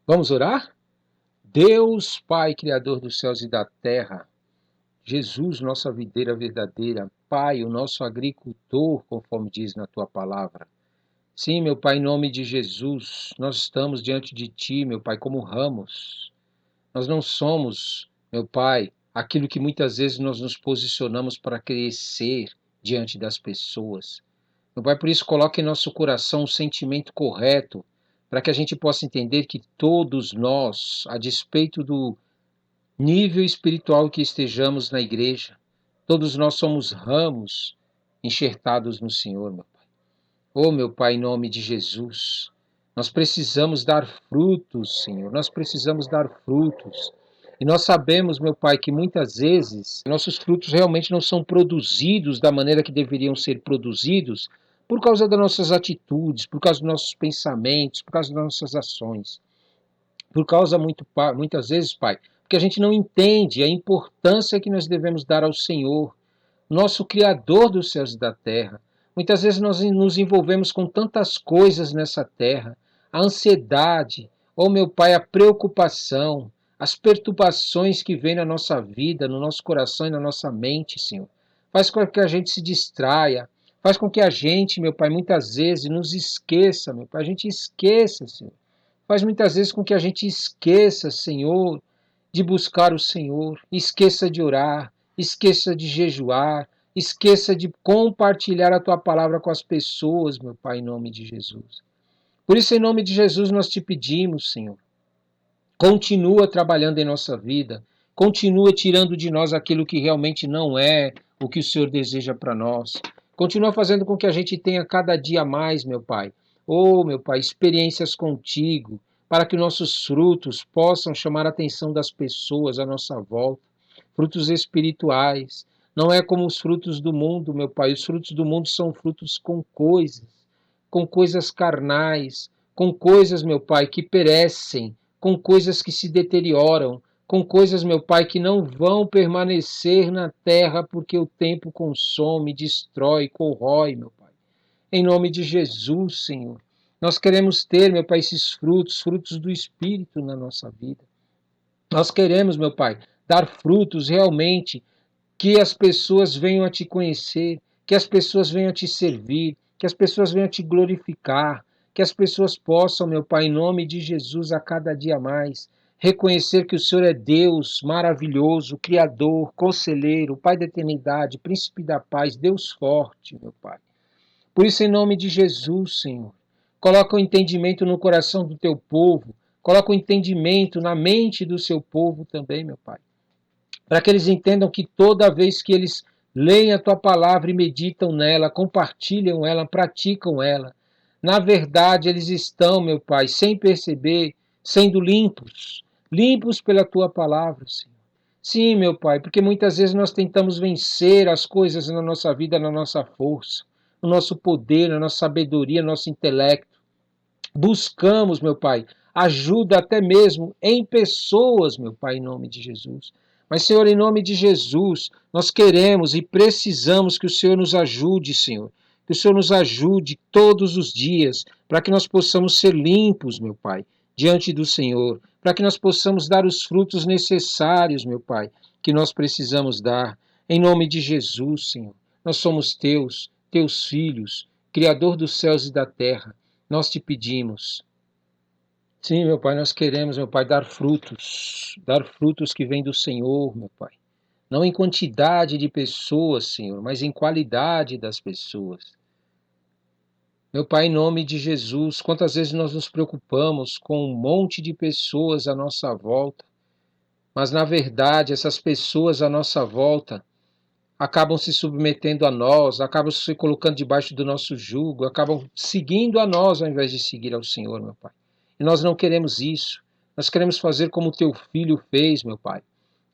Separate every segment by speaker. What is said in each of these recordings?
Speaker 1: Vamos orar? Deus, Pai, Criador dos céus e da terra, Jesus, nossa videira verdadeira, Pai, o nosso agricultor, conforme diz na tua palavra. Sim, meu Pai, em nome de Jesus, nós estamos diante de Ti, meu Pai, como ramos. Nós não somos, meu Pai, aquilo que muitas vezes nós nos posicionamos para crescer diante das pessoas. Meu Pai, por isso coloque em nosso coração o sentimento correto, para que a gente possa entender que todos nós, a despeito do nível espiritual que estejamos na igreja, todos nós somos ramos enxertados no Senhor, meu Pai. Oh, meu Pai, em nome de Jesus, nós precisamos dar frutos, Senhor, nós precisamos dar frutos. E nós sabemos, meu Pai, que muitas vezes nossos frutos realmente não são produzidos da maneira que deveriam ser produzidos por causa das nossas atitudes, por causa dos nossos pensamentos, por causa das nossas ações. Por causa muitas vezes, Pai, porque a gente não entende a importância que nós devemos dar ao Senhor, nosso Criador dos céus e da terra. Muitas vezes nós nos envolvemos com tantas coisas nessa terra, a ansiedade, oh meu Pai, a preocupação, as perturbações que vêm na nossa vida, no nosso coração e na nossa mente, Senhor. Faz com que a gente se distraia, faz com que a gente, meu Pai, muitas vezes nos esqueça, meu Pai, a gente esqueça, Senhor. Faz muitas vezes com que a gente esqueça, Senhor, de buscar o Senhor, esqueça de orar, esqueça de jejuar, esqueça de compartilhar a tua palavra com as pessoas, meu Pai, em nome de Jesus. Por isso, em nome de Jesus, nós te pedimos, Senhor, continua trabalhando em nossa vida, continua tirando de nós aquilo que realmente não é o que o Senhor deseja para nós. Continua fazendo com que a gente tenha cada dia mais, meu Pai. Oh, meu Pai, experiências contigo, para que nossos frutos possam chamar a atenção das pessoas à nossa volta. Frutos espirituais. Não é como os frutos do mundo, meu Pai. Os frutos do mundo são frutos com coisas carnais, com coisas, meu Pai, que perecem, com coisas que se deterioram, com coisas, meu Pai, que não vão permanecer na terra porque o tempo consome, destrói, corrói, meu Pai. Em nome de Jesus, Senhor, nós queremos ter, meu Pai, esses frutos, frutos do Espírito na nossa vida. Nós queremos, meu Pai, dar frutos realmente que as pessoas venham a te conhecer, que as pessoas venham a te servir, que as pessoas venham a te glorificar, que as pessoas possam, meu Pai, em nome de Jesus, a cada dia mais, reconhecer que o Senhor é Deus maravilhoso, Criador, Conselheiro, Pai da eternidade, Príncipe da paz, Deus forte, meu Pai. Por isso, em nome de Jesus, Senhor, coloca o entendimento no coração do teu povo, coloca o entendimento na mente do seu povo também, meu Pai, para que eles entendam que toda vez que eles leem a tua palavra e meditam nela, compartilham ela, praticam ela, na verdade eles estão, meu Pai, sem perceber, sendo limpos, limpos pela tua palavra, Senhor. Sim, meu Pai, porque muitas vezes nós tentamos vencer as coisas na nossa vida, na nossa força, no nosso poder, na nossa sabedoria, no nosso intelecto. Buscamos, meu Pai, ajuda até mesmo em pessoas, meu Pai, em nome de Jesus. Mas, Senhor, em nome de Jesus, nós queremos e precisamos que o Senhor nos ajude, Senhor. Que o Senhor nos ajude todos os dias, para que nós possamos ser limpos, meu Pai, diante do Senhor. Para que nós possamos dar os frutos necessários, meu Pai, que nós precisamos dar. Em nome de Jesus, Senhor. Nós somos teus, teus filhos, Criador dos céus e da terra. Nós te pedimos. Sim, meu Pai, nós queremos, meu Pai, dar frutos que vêm do Senhor, meu Pai. Não em quantidade de pessoas, Senhor, mas em qualidade das pessoas. Meu Pai, em nome de Jesus, quantas vezes nós nos preocupamos com um monte de pessoas à nossa volta, mas na verdade essas pessoas à nossa volta acabam se submetendo a nós, acabam se colocando debaixo do nosso jugo, acabam seguindo a nós ao invés de seguir ao Senhor, meu Pai. E nós não queremos isso. Nós queremos fazer como o teu filho fez, meu Pai.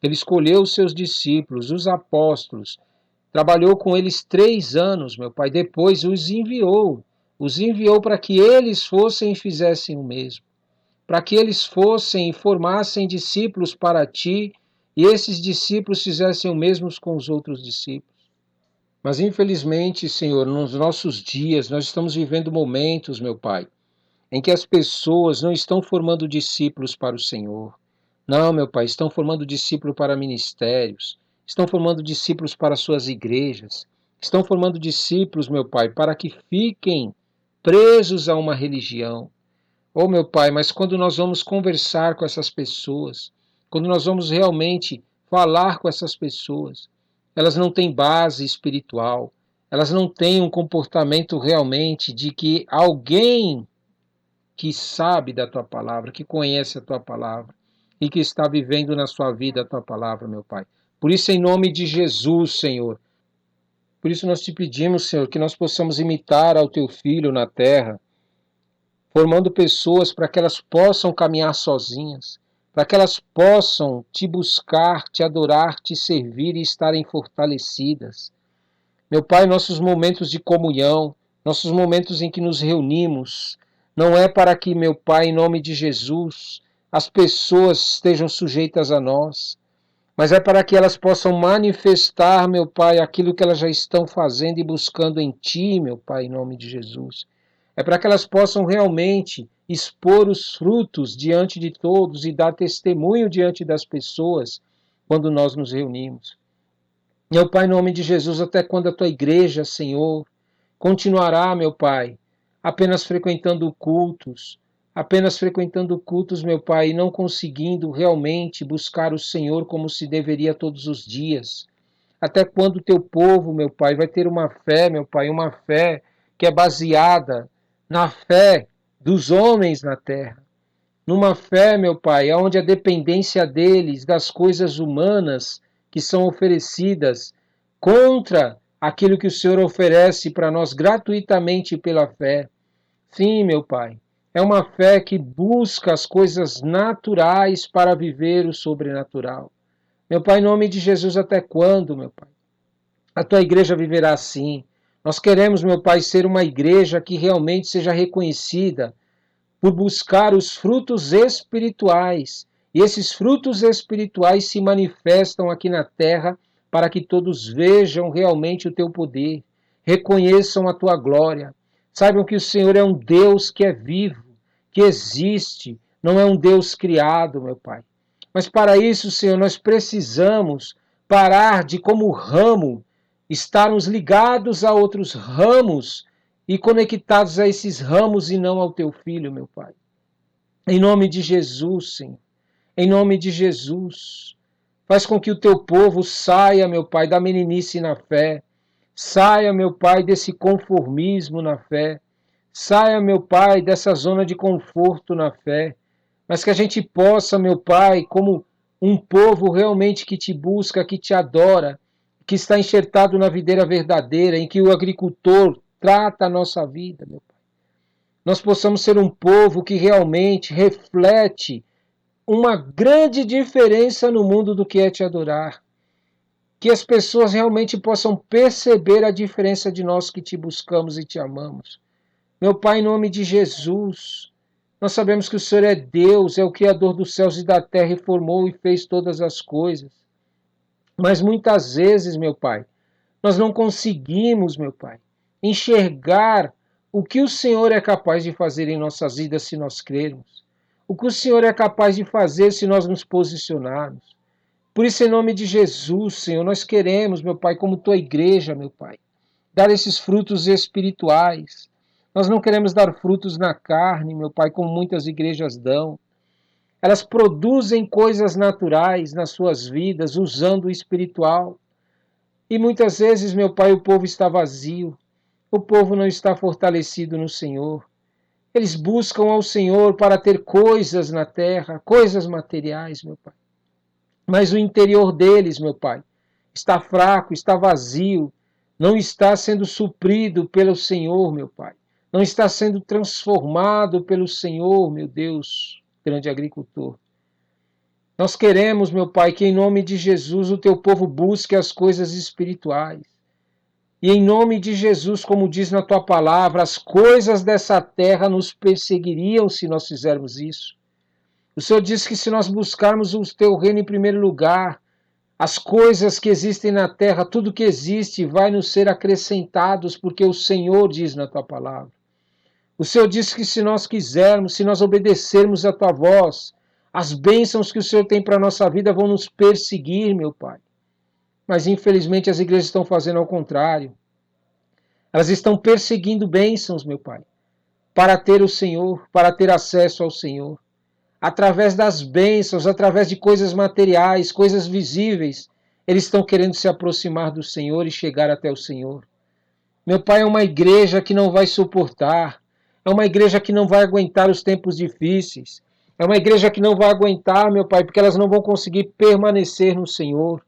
Speaker 1: Ele escolheu os seus discípulos, os apóstolos, trabalhou com eles 3 anos, meu Pai. Depois os enviou para que eles fossem e fizessem o mesmo, para que eles fossem e formassem discípulos para ti, e esses discípulos fizessem o mesmo com os outros discípulos. Mas infelizmente, Senhor, nos nossos dias, nós estamos vivendo momentos, meu Pai, em que as pessoas não estão formando discípulos para o Senhor. Não, meu Pai, estão formando discípulos para ministérios, estão formando discípulos para suas igrejas, estão formando discípulos, meu Pai, para que fiquem presos a uma religião. Oh, meu Pai, mas quando nós vamos conversar com essas pessoas, quando nós vamos realmente falar com essas pessoas, elas não têm base espiritual, elas não têm um comportamento realmente de que alguém que sabe da tua palavra, que conhece a tua palavra e que está vivendo na sua vida a tua palavra, meu Pai. Por isso, em nome de Jesus, Senhor, por isso nós te pedimos, Senhor, que nós possamos imitar ao teu Filho na terra, formando pessoas para que elas possam caminhar sozinhas, para que elas possam te buscar, te adorar, te servir e estarem fortalecidas. Meu Pai, nossos momentos de comunhão, nossos momentos em que nos reunimos, não é para que, meu Pai, em nome de Jesus, as pessoas estejam sujeitas a nós, mas é para que elas possam manifestar, meu Pai, aquilo que elas já estão fazendo e buscando em Ti, meu Pai, em nome de Jesus. É para que elas possam realmente expor os frutos diante de todos e dar testemunho diante das pessoas quando nós nos reunimos. Meu Pai, em nome de Jesus, até quando a tua igreja, Senhor, continuará, meu Pai, apenas frequentando cultos, meu Pai, e não conseguindo realmente buscar o Senhor como se deveria todos os dias. Até quando o teu povo, meu Pai, vai ter uma fé, meu Pai, uma fé que é baseada na fé dos homens na terra. Numa fé, meu Pai, onde a dependência deles, das coisas humanas que são oferecidas, contra aquilo que o Senhor oferece para nós gratuitamente pela fé. Sim, meu Pai, é uma fé que busca as coisas naturais para viver o sobrenatural. Meu Pai, em nome de Jesus, até quando, meu Pai? A tua igreja viverá assim. Nós queremos, meu Pai, ser uma igreja que realmente seja reconhecida por buscar os frutos espirituais. E esses frutos espirituais se manifestam aqui na terra para que todos vejam realmente o teu poder, reconheçam a tua glória. Saibam que o Senhor é um Deus que é vivo, que existe, não é um Deus criado, meu Pai. Mas para isso, Senhor, nós precisamos parar de, como ramo, estarmos ligados a outros ramos e conectados a esses ramos e não ao teu Filho, meu Pai. Em nome de Jesus, Senhor. Em nome de Jesus. Faz com que o teu povo saia, meu Pai, da meninice na fé. Saia, meu Pai, desse conformismo na fé. Saia, meu Pai, dessa zona de conforto na fé. Mas que a gente possa, meu Pai, como um povo realmente que te busca, que te adora, que está enxertado na videira verdadeira, em que o agricultor trata a nossa vida, meu Pai. Nós possamos ser um povo que realmente reflete uma grande diferença no mundo do que é te adorar. Que as pessoas realmente possam perceber a diferença de nós que te buscamos e te amamos. Meu Pai, em nome de Jesus, nós sabemos que o Senhor é Deus, é o Criador dos céus e da terra, e formou e fez todas as coisas. Mas muitas vezes, meu Pai, nós não conseguimos, meu Pai, enxergar o que o Senhor é capaz de fazer em nossas vidas se nós crermos. O que o Senhor é capaz de fazer se nós nos posicionarmos. Por isso, em nome de Jesus, Senhor, nós queremos, meu Pai, como tua igreja, meu Pai, dar esses frutos espirituais. Nós não queremos dar frutos na carne, meu Pai, como muitas igrejas dão. Elas produzem coisas naturais nas suas vidas, usando o espiritual. E muitas vezes, meu Pai, o povo está vazio. O povo não está fortalecido no Senhor. Eles buscam ao Senhor para ter coisas na terra, coisas materiais, meu Pai. Mas o interior deles, meu Pai, está fraco, está vazio, não está sendo suprido pelo Senhor, meu Pai. Não está sendo transformado pelo Senhor, meu Deus, grande agricultor. Nós queremos, meu Pai, que em nome de Jesus o teu povo busque as coisas espirituais. E em nome de Jesus, como diz na tua palavra, as coisas dessa terra nos perseguiriam se nós fizermos isso. O Senhor diz que se nós buscarmos o teu reino em primeiro lugar, as coisas que existem na terra, tudo que existe, vai nos ser acrescentados, porque o Senhor diz na tua palavra. O Senhor disse que se nós quisermos, se nós obedecermos a tua voz, as bênçãos que o Senhor tem para a nossa vida vão nos perseguir, meu Pai. Mas infelizmente as igrejas estão fazendo ao contrário. Elas estão perseguindo bênçãos, meu Pai, para ter o Senhor, para ter acesso ao Senhor. Através das bênçãos, através de coisas materiais, coisas visíveis, eles estão querendo se aproximar do Senhor e chegar até o Senhor. Meu Pai, é uma igreja que não vai suportar, é uma igreja que não vai aguentar os tempos difíceis, é uma igreja que não vai aguentar, meu Pai, porque elas não vão conseguir permanecer no Senhor.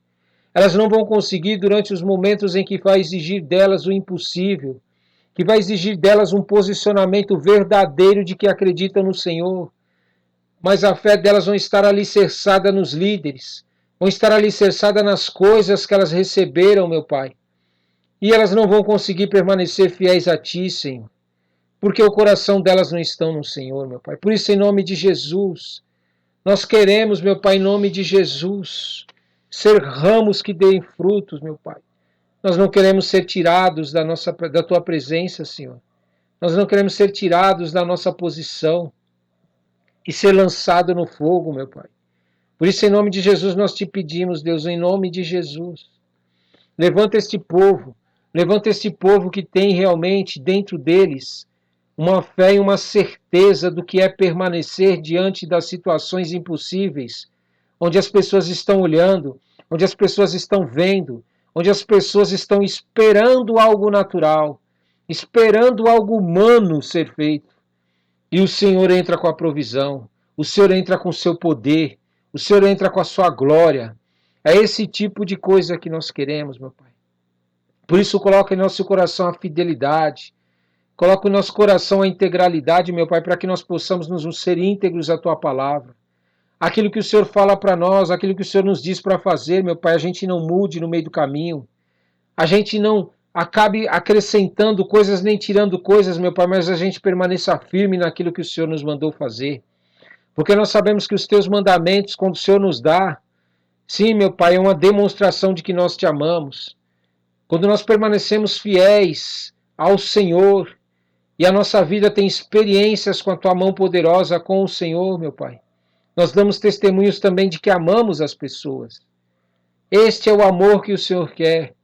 Speaker 1: Elas não vão conseguir durante os momentos em que vai exigir delas o impossível, que vai exigir delas um posicionamento verdadeiro de que acreditam no Senhor. Mas a fé delas vai estar alicerçada nos líderes, vão estar alicerçada nas coisas que elas receberam, meu Pai. E elas não vão conseguir permanecer fiéis a Ti, Senhor, porque o coração delas não está no Senhor, meu Pai. Por isso, em nome de Jesus, nós queremos, meu Pai, em nome de Jesus, ser ramos que deem frutos, meu Pai. Nós não queremos ser tirados da Tua presença, Senhor. Nós não queremos ser tirados da nossa posição e ser lançado no fogo, meu Pai. Por isso, em nome de Jesus, nós te pedimos, Deus, em nome de Jesus, levanta este povo que tem realmente dentro deles uma fé e uma certeza do que é permanecer diante das situações impossíveis, onde as pessoas estão olhando, onde as pessoas estão vendo, onde as pessoas estão esperando algo natural, esperando algo humano ser feito. E o Senhor entra com a provisão, o Senhor entra com o seu poder, o Senhor entra com a sua glória. É esse tipo de coisa que nós queremos, meu Pai. Por isso, coloca em nosso coração a fidelidade, coloca em nosso coração a integralidade, meu Pai, para que nós possamos nos ser íntegros à Tua palavra. Aquilo que o Senhor fala para nós, aquilo que o Senhor nos diz para fazer, meu Pai, a gente não mude no meio do caminho. A gente não acabe acrescentando coisas nem tirando coisas, meu Pai, mas a gente permaneça firme naquilo que o Senhor nos mandou fazer. Porque nós sabemos que os Teus mandamentos, quando o Senhor nos dá, sim, meu Pai, é uma demonstração de que nós Te amamos. Quando nós permanecemos fiéis ao Senhor e a nossa vida tem experiências com a Tua mão poderosa com o Senhor, meu Pai, nós damos testemunhos também de que amamos as pessoas. Este é o amor que o Senhor quer.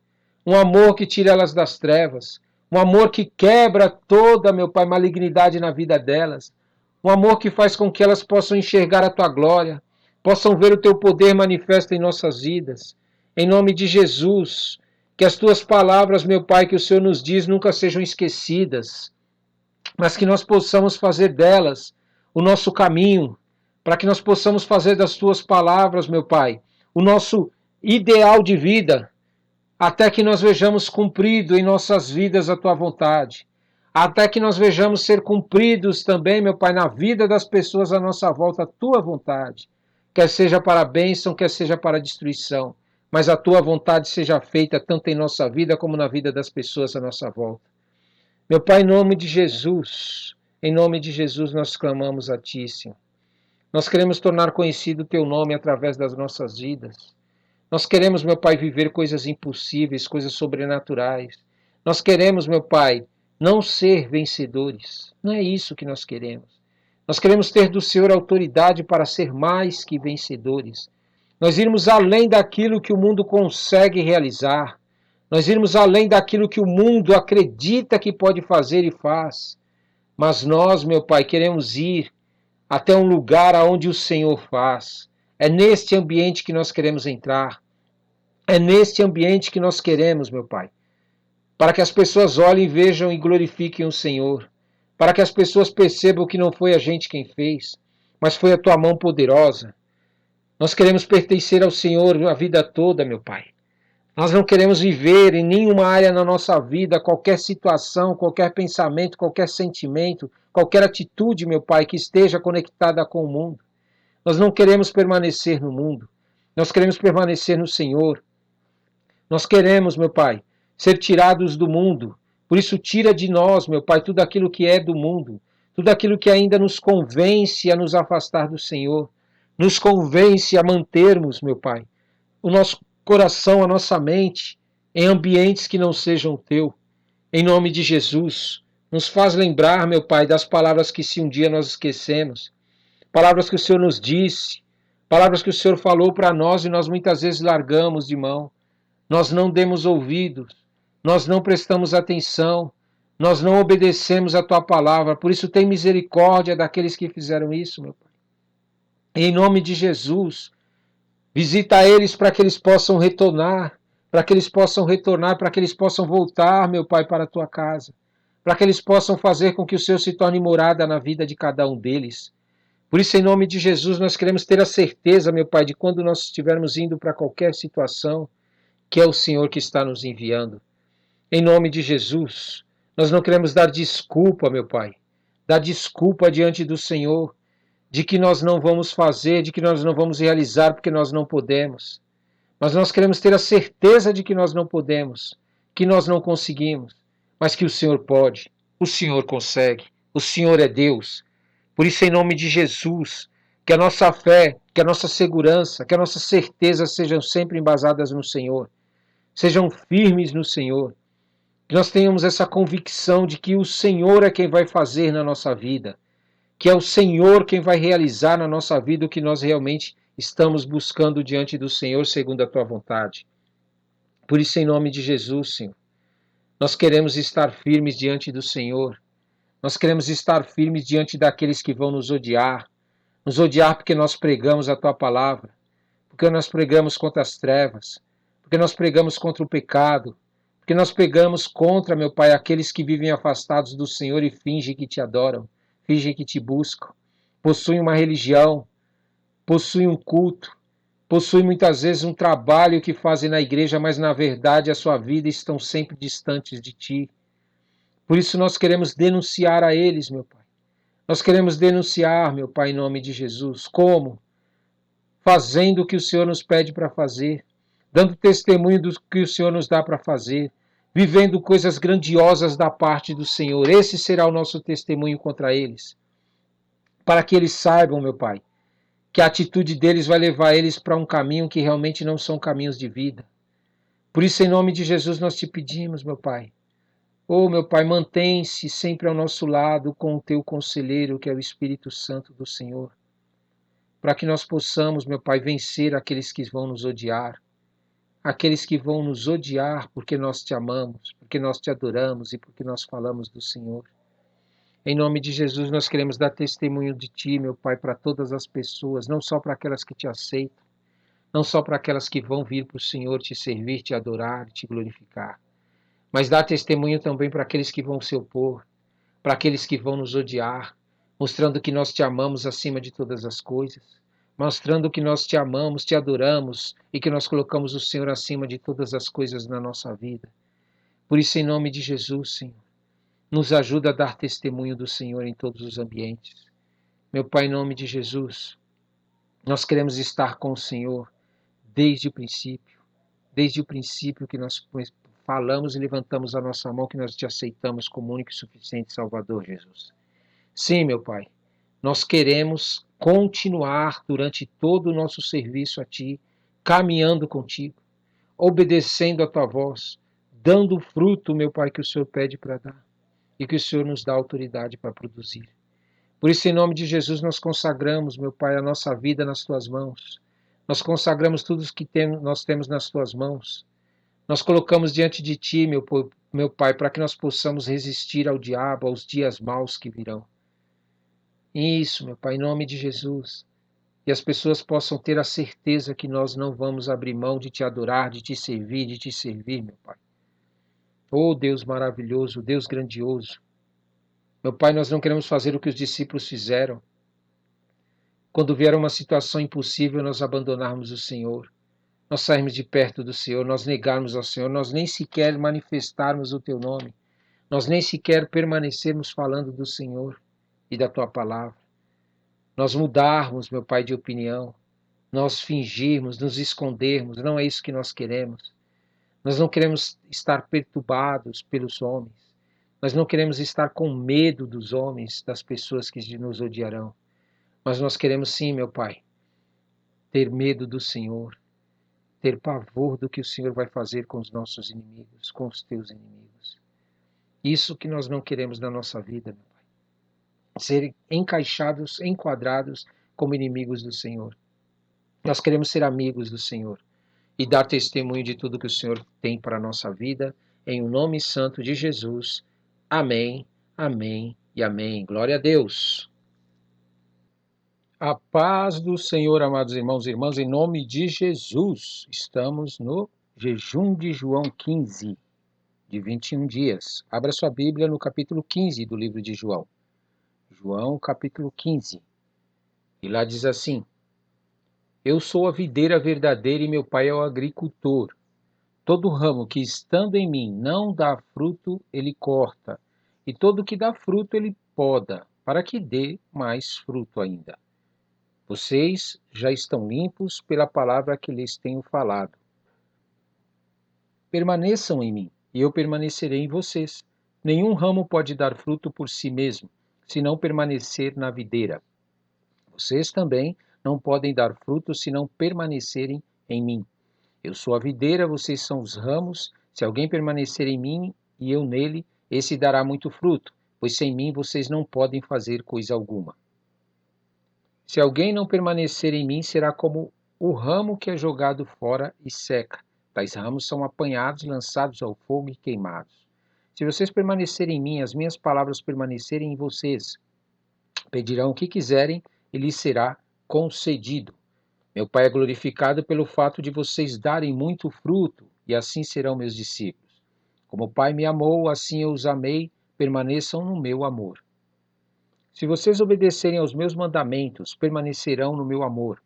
Speaker 1: Um amor que tira elas das trevas. Um amor que quebra toda, meu Pai, malignidade na vida delas. Um amor que faz com que elas possam enxergar a Tua glória, possam ver o Teu poder manifesto em nossas vidas. Em nome de Jesus, que as Tuas palavras, meu Pai, que o Senhor nos diz, nunca sejam esquecidas, mas que nós possamos fazer delas o nosso caminho, para que nós possamos fazer das Tuas palavras, meu Pai, o nosso ideal de vida, até que nós vejamos cumprido em nossas vidas a Tua vontade, até que nós vejamos ser cumpridos também, meu Pai, na vida das pessoas à nossa volta, a Tua vontade, quer seja para a bênção, quer seja para a destruição, mas a Tua vontade seja feita tanto em nossa vida como na vida das pessoas à nossa volta. Meu Pai, em nome de Jesus nós clamamos a Ti, Senhor. Nós queremos tornar conhecido o Teu nome através das nossas vidas. Nós queremos, meu Pai, viver coisas impossíveis, coisas sobrenaturais. Nós queremos, meu Pai, não ser vencedores. Não é isso que nós queremos. Nós queremos ter do Senhor autoridade para ser mais que vencedores. Nós irmos além daquilo que o mundo consegue realizar. Nós irmos além daquilo que o mundo acredita que pode fazer e faz. Mas nós, meu Pai, queremos ir até um lugar aonde o Senhor faz. É neste ambiente que nós queremos entrar. É neste ambiente que nós queremos, meu Pai. Para que as pessoas olhem, vejam e glorifiquem o Senhor. Para que as pessoas percebam que não foi a gente quem fez, mas foi a Tua mão poderosa. Nós queremos pertencer ao Senhor a vida toda, meu Pai. Nós não queremos viver em nenhuma área na nossa vida, qualquer situação, qualquer pensamento, qualquer sentimento, qualquer atitude, meu Pai, que esteja conectada com o mundo. Nós não queremos permanecer no mundo. Nós queremos permanecer no Senhor. Nós queremos, meu Pai, ser tirados do mundo. Por isso, tira de nós, meu Pai, tudo aquilo que é do mundo, tudo aquilo que ainda nos convence a nos afastar do Senhor, nos convence a mantermos, meu Pai, o nosso coração, a nossa mente, em ambientes que não sejam o Teu. Em nome de Jesus, Nos faz lembrar, meu Pai, das palavras que se um dia nós esquecemos, palavras que o Senhor nos disse, palavras que o Senhor falou para nós e nós muitas vezes largamos de mão. Nós não demos ouvidos, nós não prestamos atenção, nós não obedecemos a tua palavra. Por isso, tem misericórdia daqueles que fizeram isso, meu Pai. Em nome de Jesus, visita eles para que eles possam retornar, para que eles possam retornar, para que eles possam voltar, meu Pai, para a tua casa, para que eles possam fazer com que o Senhor se torne morada na vida de cada um deles. Por isso, em nome de Jesus, nós queremos ter a certeza, meu Pai, de quando nós estivermos indo para qualquer situação, que é o Senhor que está nos enviando. Em nome de Jesus, nós não queremos dar desculpa, meu Pai, dar desculpa diante do Senhor, de que nós não vamos fazer, de que nós não vamos realizar porque nós não podemos. Mas nós queremos ter a certeza de que nós não podemos, que nós não conseguimos, mas que o Senhor pode, o Senhor consegue, o Senhor é Deus. Por isso, em nome de Jesus, que a nossa fé, que a nossa segurança, que a nossa certeza sejam sempre embasadas no Senhor, sejam firmes no Senhor, que nós tenhamos essa convicção de que o Senhor é quem vai fazer na nossa vida, que é o Senhor quem vai realizar na nossa vida o que nós realmente estamos buscando diante do Senhor, segundo a tua vontade. Por isso, em nome de Jesus, Senhor, nós queremos estar firmes diante do Senhor, nós queremos estar firmes diante daqueles que vão nos odiar porque nós pregamos a tua palavra, porque nós pregamos contra as trevas, porque nós pregamos contra o pecado, porque nós pregamos contra, meu Pai, aqueles que vivem afastados do Senhor e fingem que te adoram, fingem que te buscam, possuem uma religião, possuem um culto, possuem muitas vezes um trabalho que fazem na igreja, mas na verdade a sua vida estão sempre distantes de ti. Por isso nós queremos denunciar a eles, meu Pai. Nós queremos denunciar, meu Pai, em nome de Jesus. Como? Fazendo o que o Senhor nos pede para fazer, dando testemunho do que o Senhor nos dá para fazer, vivendo coisas grandiosas da parte do Senhor. Esse será o nosso testemunho contra eles, para que eles saibam, meu Pai, que a atitude deles vai levar eles para um caminho que realmente não são caminhos de vida. Por isso, em nome de Jesus, nós te pedimos, meu Pai. Oh, meu Pai, mantém-se sempre ao nosso lado com o teu conselheiro, que é o Espírito Santo do Senhor, para que nós possamos, meu Pai, vencer aqueles que vão nos odiar, aqueles que vão nos odiar porque nós te amamos, porque nós te adoramos e porque nós falamos do Senhor. Em nome de Jesus, nós queremos dar testemunho de ti, meu Pai, para todas as pessoas, não só para aquelas que te aceitam, não só para aquelas que vão vir para o Senhor te servir, te adorar, te glorificar, mas dar testemunho também para aqueles que vão se opor, para aqueles que vão nos odiar, mostrando que nós te amamos acima de todas as coisas, mostrando que nós te amamos, te adoramos e que nós colocamos o Senhor acima de todas as coisas na nossa vida. Por isso, em nome de Jesus, Senhor, nos ajuda a dar testemunho do Senhor em todos os ambientes. Meu Pai, em nome de Jesus, nós queremos estar com o Senhor desde o princípio que nós falamos e levantamos a nossa mão, que nós te aceitamos como único e suficiente Salvador, Jesus. Sim, meu Pai, nós queremos continuar durante todo o nosso serviço a Ti, caminhando contigo, obedecendo a Tua voz, dando o fruto, meu Pai, que o Senhor pede para dar e que o Senhor nos dá autoridade para produzir. Por isso, em nome de Jesus, nós consagramos, meu Pai, a nossa vida nas Tuas mãos. Nós consagramos tudo o que nós temos nas Tuas mãos. Nós colocamos diante de Ti, meu Pai, para que nós possamos resistir ao diabo, aos dias maus que virão. Isso, meu Pai, em nome de Jesus. E as pessoas possam ter a certeza que nós não vamos abrir mão de Te adorar, de Te servir, meu Pai. Oh, Deus maravilhoso, Deus grandioso. Meu Pai, nós não queremos fazer o que os discípulos fizeram. Quando vier uma situação impossível, nós abandonarmos o Senhor. Nós sairmos de perto do Senhor, nós negarmos ao Senhor, nós nem sequer manifestarmos o Teu nome. Nós nem sequer permanecermos falando do Senhor e da Tua palavra. Nós mudarmos, meu Pai, de opinião, nós fingirmos, nos escondermos, não é isso que nós queremos. Nós não queremos estar perturbados pelos homens, nós não queremos estar com medo dos homens, das pessoas que nos odiarão, mas nós queremos sim, meu Pai, ter medo do Senhor, ter pavor do que o Senhor vai fazer com os nossos inimigos, com os teus inimigos. Isso que nós não queremos na nossa vida, meu Pai. Ser encaixados, enquadrados como inimigos do Senhor. Nós queremos ser amigos do Senhor e dar testemunho de tudo que o Senhor tem para a nossa vida, em o nome santo de Jesus. Amém, amém e amém. Glória a Deus. A paz do Senhor, amados irmãos e irmãs, em nome de Jesus. Estamos no jejum de João 15, de 21 dias. Abra sua Bíblia no capítulo 15 do livro de João. João, capítulo 15. E lá diz assim: Eu sou a videira verdadeira e meu pai é o agricultor. Todo ramo que estando em mim não dá fruto, ele corta, e todo que dá fruto, ele poda, para que dê mais fruto ainda. Vocês já estão limpos pela palavra que lhes tenho falado. Permaneçam em mim, e eu permanecerei em vocês. Nenhum ramo pode dar fruto por si mesmo, se não permanecer na videira. Vocês também não podem dar fruto se não permanecerem em mim. Eu sou a videira, vocês são os ramos. Se alguém permanecer em mim e eu nele, esse dará muito fruto, pois sem mim vocês não podem fazer coisa alguma. Se alguém não permanecer em mim, será como o ramo que é jogado fora e seca. Tais ramos são apanhados, lançados ao fogo e queimados. Se vocês permanecerem em mim, as minhas palavras permanecerem em vocês, pedirão o que quiserem e lhes será concedido. Meu Pai é glorificado pelo fato de vocês darem muito fruto, e assim serão meus discípulos. Como o Pai me amou, assim eu os amei, permaneçam no meu amor. Se vocês obedecerem aos meus mandamentos, permanecerão no meu amor,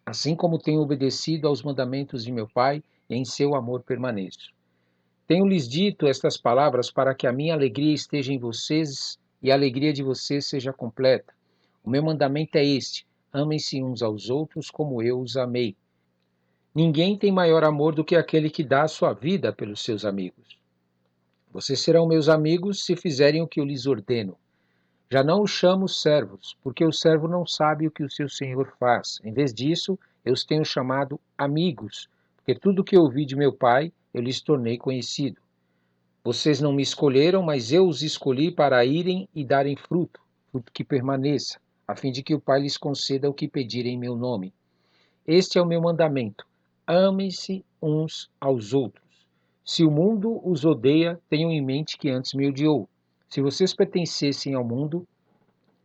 Speaker 1: assim como tenho obedecido aos mandamentos de meu Pai, e em seu amor permaneço. Tenho-lhes dito estas palavras para que a minha alegria esteja em vocês e a alegria de vocês seja completa. O meu mandamento é este: amem-se uns aos outros como eu os amei. Ninguém tem maior amor do que aquele que dá a sua vida pelos seus amigos. Vocês serão meus amigos se fizerem o que eu lhes ordeno. Já não os chamo servos, porque o servo não sabe o que o seu senhor faz. Em vez disso, eu os tenho chamado amigos, porque tudo o que ouvi de meu Pai eu lhes tornei conhecido. Vocês não me escolheram, mas eu os escolhi para irem e darem fruto, fruto que permaneça, a fim de que o Pai lhes conceda o que pedirem em meu nome. Este é o meu mandamento: amem-se uns aos outros. Se o mundo os odeia, tenham em mente que antes me odiou. Se vocês pertencessem ao mundo,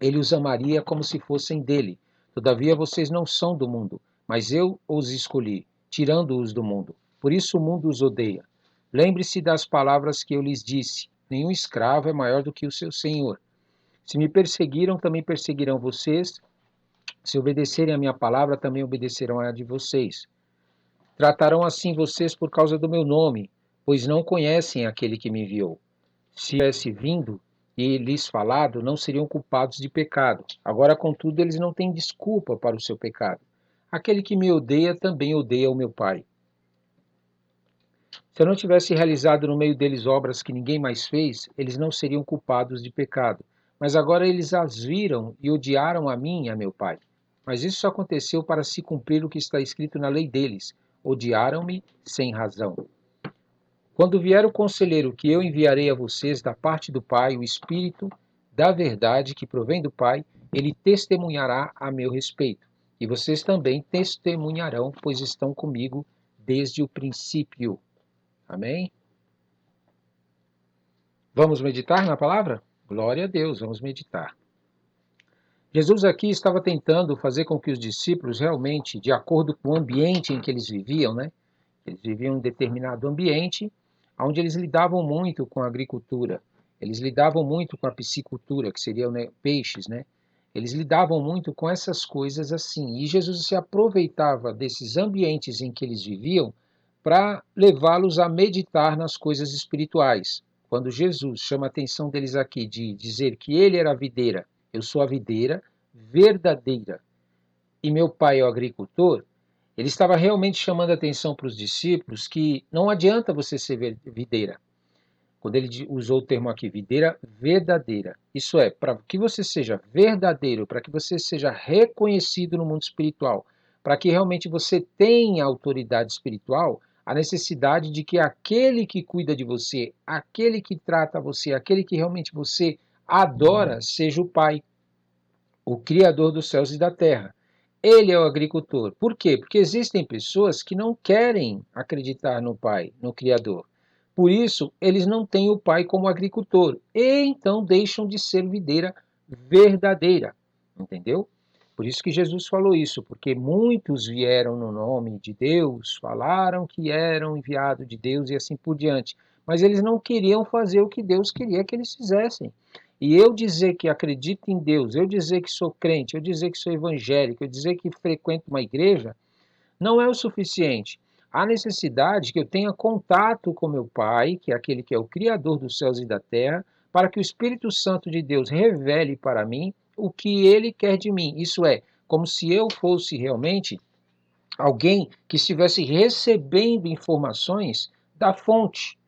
Speaker 1: ele os amaria como se fossem dele. Todavia vocês não são do mundo, mas eu os escolhi, tirando-os do mundo. Por isso o mundo os odeia. Lembre-se das palavras que eu lhes disse: nenhum escravo é maior do que o seu senhor. Se me perseguiram, também perseguirão vocês. Se obedecerem a minha palavra, também obedecerão a de vocês. Tratarão assim vocês por causa do meu nome, pois não conhecem aquele que me enviou. Se tivesse vindo e lhes falado, não seriam culpados de pecado. Agora, contudo, eles não têm desculpa para o seu pecado. Aquele que me odeia também odeia o meu Pai. Se eu não tivesse realizado no meio deles obras que ninguém mais fez, eles não seriam culpados de pecado. Mas agora eles as viram e odiaram a mim e a meu Pai. Mas isso só aconteceu para se cumprir o que está escrito na lei deles: odiaram-me sem razão. Quando vier o conselheiro que eu enviarei a vocês da parte do Pai, o Espírito da verdade que provém do Pai, ele testemunhará a meu respeito. E vocês também testemunharão, pois estão comigo desde o princípio. Amém? Vamos meditar na palavra? Glória a Deus, vamos meditar. Jesus aqui estava tentando fazer com que os discípulos realmente, de acordo com o ambiente em que eles viviam, né? Eles viviam em um determinado ambiente, onde eles lidavam muito com a agricultura, eles lidavam muito com a piscicultura, que seriam, né, peixes, né? Eles lidavam muito com essas coisas assim. E Jesus se aproveitava desses ambientes em que eles viviam para levá-los a meditar nas coisas espirituais. Quando Jesus chama a atenção deles aqui de dizer que ele era a videira, eu sou a videira verdadeira e meu pai é o agricultor, ele estava realmente chamando a atenção para os discípulos que não adianta você ser videira. Quando ele usou o termo aqui, videira verdadeira. Isso é, para que você seja verdadeiro, para que você seja reconhecido no mundo espiritual, para que realmente você tenha autoridade espiritual, a necessidade de que aquele que cuida de você, aquele que trata você, aquele que realmente você adora, seja o Pai, o Criador dos céus e da terra. Ele é o agricultor. Por quê? Porque existem pessoas que não querem acreditar no Pai, no Criador. Por isso, eles não têm o Pai como agricultor. E então deixam de ser videira verdadeira. Entendeu? Por isso que Jesus falou isso, porque muitos vieram no nome de Deus, falaram que eram enviados de Deus e assim por diante. Mas eles não queriam fazer o que Deus queria que eles fizessem. E eu dizer que acredito em Deus, eu dizer que sou crente, eu dizer que sou evangélico, eu dizer que frequento uma igreja, não é o suficiente. Há necessidade que eu tenha contato com meu Pai, que é aquele que é o Criador dos céus e da terra, para que o Espírito Santo de Deus revele para mim o que ele quer de mim. Isso é, como se eu fosse realmente alguém que estivesse recebendo informações da fonte,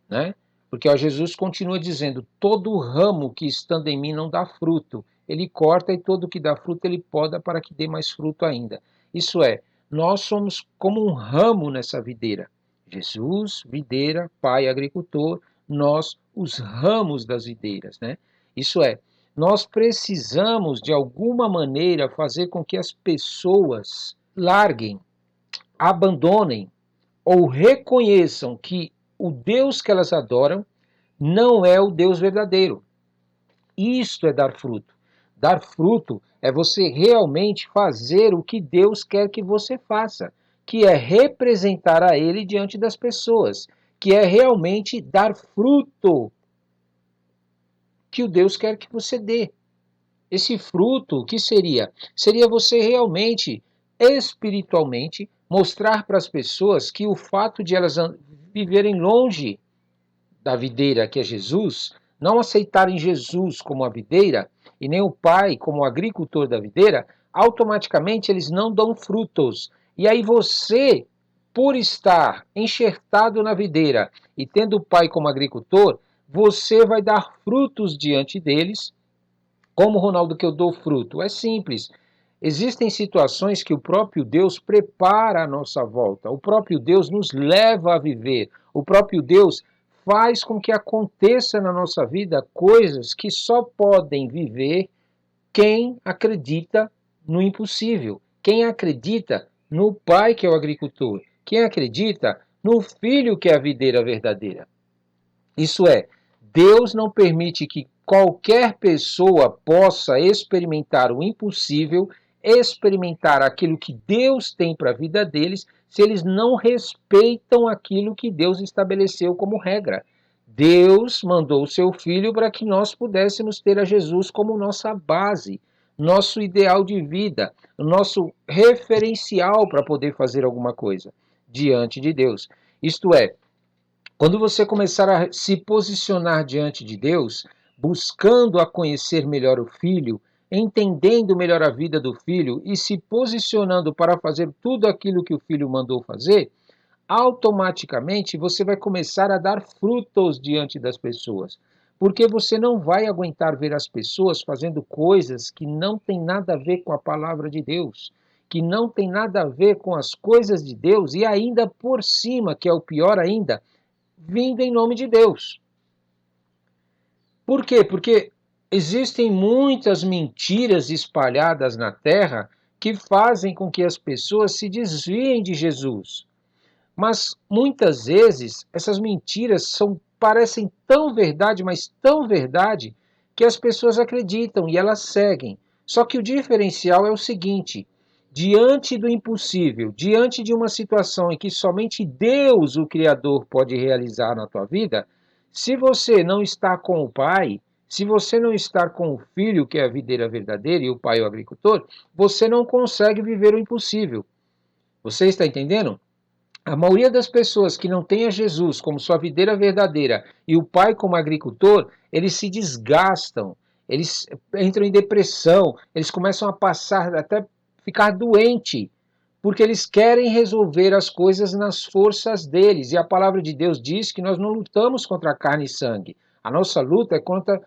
Speaker 1: né? Porque ó, Jesus continua dizendo: todo ramo que estando em mim não dá fruto, ele corta, e todo que dá fruto ele poda para que dê mais fruto ainda. Isso é, nós somos como um ramo nessa videira. Jesus, videira, Pai, agricultor, nós, os ramos das videiras, né? Isso é, nós precisamos de alguma maneira fazer com que as pessoas larguem, abandonem ou reconheçam que o Deus que elas adoram não é o Deus verdadeiro. Isto é dar fruto. Dar fruto é você realmente fazer o que Deus quer que você faça, que é representar a Ele diante das pessoas, que é realmente dar fruto que o Deus quer que você dê. Esse fruto, o que seria? Seria você realmente, espiritualmente, mostrar para as pessoas que o fato de elas viverem longe da videira, que é Jesus, não aceitarem Jesus como a videira e nem o Pai como o agricultor da videira, automaticamente eles não dão frutos. E aí você, por estar enxertado na videira e tendo o Pai como agricultor, você vai dar frutos diante deles. Como, Ronaldo, que eu dou fruto? É simples. Existem situações que o próprio Deus prepara a nossa volta, o próprio Deus nos leva a viver, o próprio Deus faz com que aconteça na nossa vida coisas que só podem viver quem acredita no impossível, quem acredita no Pai que é o agricultor, quem acredita no Filho que é a videira verdadeira. Isso é, Deus não permite que qualquer pessoa possa experimentar o impossível, experimentar aquilo que Deus tem para a vida deles, se eles não respeitam aquilo que Deus estabeleceu como regra. Deus mandou o seu Filho para que nós pudéssemos ter a Jesus como nossa base, nosso ideal de vida, nosso referencial para poder fazer alguma coisa diante de Deus. Isto é, quando você começar a se posicionar diante de Deus, buscando a conhecer melhor o Filho, entendendo melhor a vida do Filho e se posicionando para fazer tudo aquilo que o Filho mandou fazer, automaticamente você vai começar a dar frutos diante das pessoas. Porque você não vai aguentar ver as pessoas fazendo coisas que não tem nada a ver com a palavra de Deus, que não tem nada a ver com as coisas de Deus e ainda por cima, que é o pior ainda, vindo em nome de Deus. Por quê? Porque existem muitas mentiras espalhadas na terra que fazem com que as pessoas se desviem de Jesus. Mas muitas vezes essas mentiras parecem tão verdade, mas tão verdade, que as pessoas acreditam e elas seguem. Só que o diferencial é o seguinte: diante do impossível, diante de uma situação em que somente Deus, o Criador, pode realizar na tua vida, se você não está com o Pai, se você não está com o Filho, que é a videira verdadeira, e o Pai, o agricultor, você não consegue viver o impossível. Você está entendendo? A maioria das pessoas que não tem a Jesus como sua videira verdadeira e o Pai como agricultor, eles se desgastam, eles entram em depressão, eles começam a passar até ficar doente, porque eles querem resolver as coisas nas forças deles. E a palavra de Deus diz que nós não lutamos contra carne e sangue. A nossa luta é contra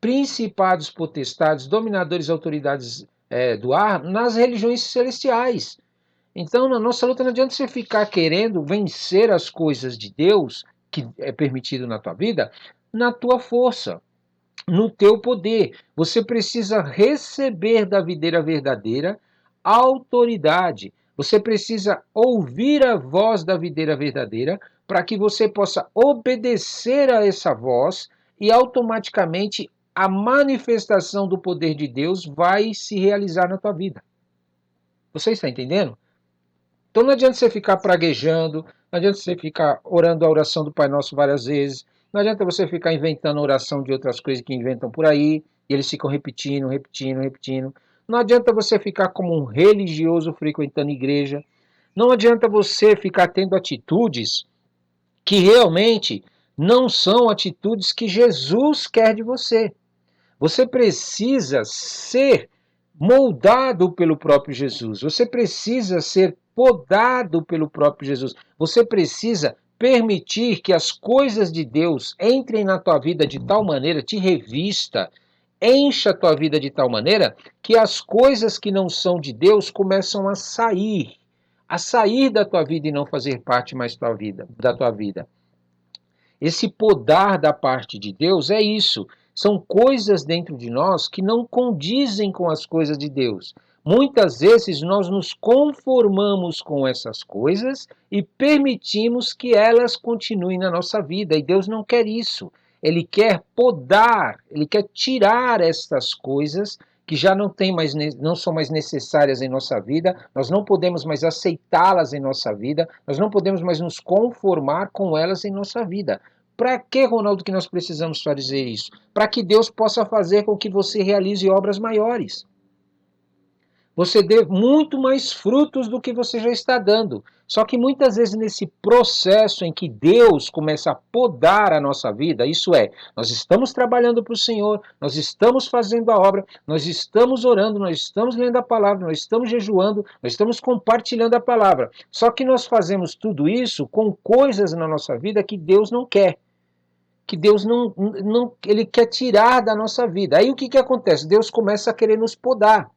Speaker 1: principados, potestades, dominadores, autoridades do ar nas religiões celestiais. Então, na nossa luta, não adianta você ficar querendo vencer as coisas de Deus, que é permitido na tua vida, na tua força, no teu poder. Você precisa receber da videira verdadeira autoridade. Você precisa ouvir a voz da videira verdadeira para que você possa obedecer a essa voz e automaticamente a manifestação do poder de Deus vai se realizar na tua vida. Você está entendendo? Então não adianta você ficar praguejando, não adianta você ficar orando a oração do Pai Nosso várias vezes, não adianta você ficar inventando oração de outras coisas que inventam por aí, e eles ficam repetindo, repetindo, repetindo. Não adianta você ficar como um religioso frequentando igreja. Não adianta você ficar tendo atitudes que realmente não são atitudes que Jesus quer de você. Você precisa ser moldado pelo próprio Jesus. Você precisa ser podado pelo próprio Jesus. Você precisa permitir que as coisas de Deus entrem na tua vida de tal maneira, te revista, encha a tua vida de tal maneira que as coisas que não são de Deus começam a sair da tua vida e não fazer parte mais da tua vida. Esse podar da parte de Deus é isso. São coisas dentro de nós que não condizem com as coisas de Deus. Muitas vezes nós nos conformamos com essas coisas e permitimos que elas continuem na nossa vida. E Deus não quer isso. Ele quer podar, ele quer tirar estas coisas que já não são mais necessárias em nossa vida, nós não podemos mais aceitá-las em nossa vida, nós não podemos mais nos conformar com elas em nossa vida. Para que, Ronaldo, que nós precisamos fazer isso? Para que Deus possa fazer com que você realize obras maiores. Você dê muito mais frutos do que você já está dando. Só que muitas vezes nesse processo em que Deus começa a podar a nossa vida, isso é, nós estamos trabalhando para o Senhor, nós estamos fazendo a obra, nós estamos orando, nós estamos lendo a palavra, nós estamos jejuando, nós estamos compartilhando a palavra. Só que nós fazemos tudo isso com coisas na nossa vida que Deus não quer. Que Deus não ele quer tirar da nossa vida. Aí o que acontece? Deus começa a querer nos podar.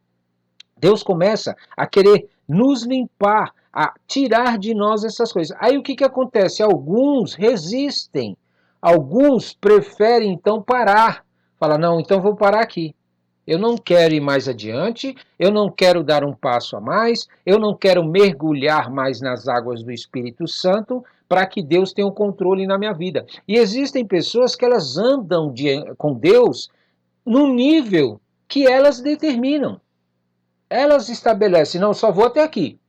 Speaker 1: Deus começa a querer nos limpar, a tirar de nós essas coisas. Aí o que acontece? Alguns resistem, alguns preferem então parar. Fala, não, então vou parar aqui. Eu não quero ir mais adiante, eu não quero dar um passo a mais, eu não quero mergulhar mais nas águas do Espírito Santo para que Deus tenha o controle na minha vida. E existem pessoas que elas andam com Deus no nível que elas determinam. Elas estabelecem, não, só vou até aqui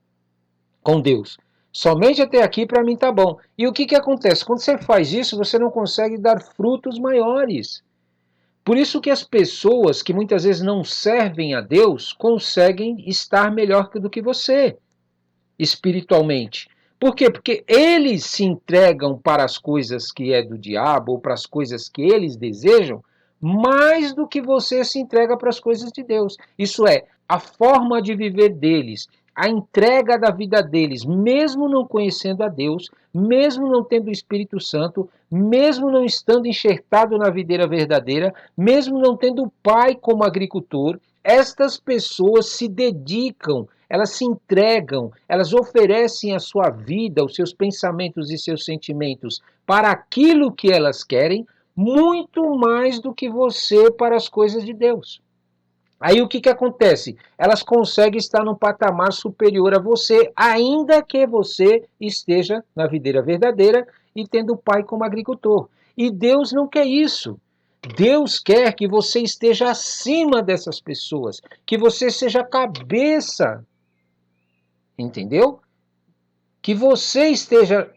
Speaker 1: com Deus. Somente até aqui para mim tá bom. E o que acontece? Quando você faz isso, você não consegue dar frutos maiores. Por isso que as pessoas que muitas vezes não servem a Deus conseguem estar melhor do que você, espiritualmente. Por quê? Porque eles se entregam para as coisas que é do diabo ou para as coisas que eles desejam, mais do que você se entrega para as coisas de Deus. Isso é, a forma de viver deles, a entrega da vida deles, mesmo não conhecendo a Deus, mesmo não tendo o Espírito Santo, mesmo não estando enxertado na videira verdadeira, mesmo não tendo o Pai como agricultor, estas pessoas se dedicam, elas se entregam, elas oferecem a sua vida, os seus pensamentos e seus sentimentos para aquilo que elas querem, muito mais do que você para as coisas de Deus. Aí o que acontece? Elas conseguem estar num patamar superior a você, ainda que você esteja na videira verdadeira e tendo o Pai como agricultor. E Deus não quer isso. Deus quer que você esteja acima dessas pessoas, que você seja a cabeça, entendeu? Que você esteja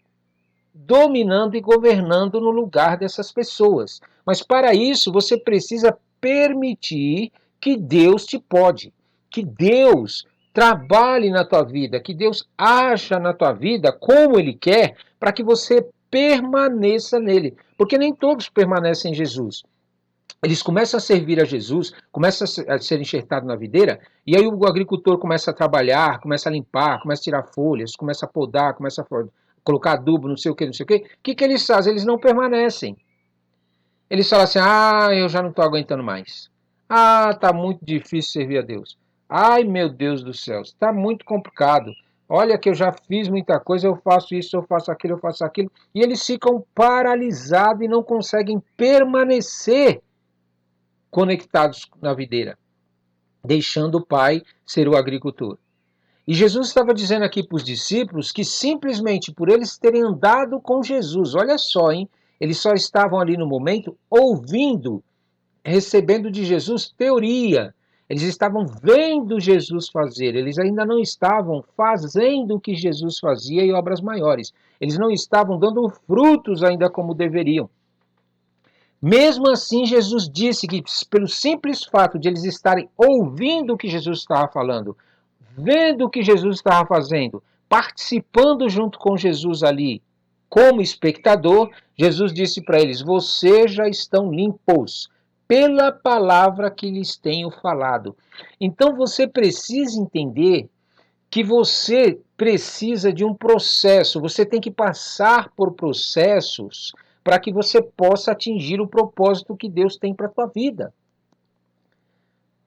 Speaker 1: dominando e governando no lugar dessas pessoas. Mas para isso você precisa permitir que Deus te pode, que Deus trabalhe na tua vida, que Deus haja na tua vida como Ele quer, para que você permaneça nele. Porque nem todos permanecem em Jesus. Eles começam a servir a Jesus, começam a ser enxertados na videira, e aí o agricultor começa a trabalhar, começa a limpar, começa a tirar folhas, começa a podar, começa a colocar adubo, não sei o que, não sei o que. O que eles fazem? Eles não permanecem. Eles falam assim, eu já não estou aguentando mais. Tá muito difícil servir a Deus. Ai, meu Deus do céu, está muito complicado. Olha que eu já fiz muita coisa, eu faço isso, eu faço aquilo, eu faço aquilo. E eles ficam paralisados e não conseguem permanecer conectados na videira, deixando o Pai ser o agricultor. E Jesus estava dizendo aqui para os discípulos que simplesmente por eles terem andado com Jesus, olha só, hein? Eles só estavam ali no momento ouvindo, recebendo de Jesus teoria. Eles estavam vendo Jesus fazer, eles ainda não estavam fazendo o que Jesus fazia e obras maiores. Eles não estavam dando frutos ainda como deveriam. Mesmo assim, Jesus disse que, pelo simples fato de eles estarem ouvindo o que Jesus estava falando, vendo o que Jesus estava fazendo, participando junto com Jesus ali, como espectador, Jesus disse para eles: vocês já estão limpos pela palavra que lhes tenho falado. Então você precisa entender que você precisa de um processo, você tem que passar por processos para que você possa atingir o propósito que Deus tem para a tua vida.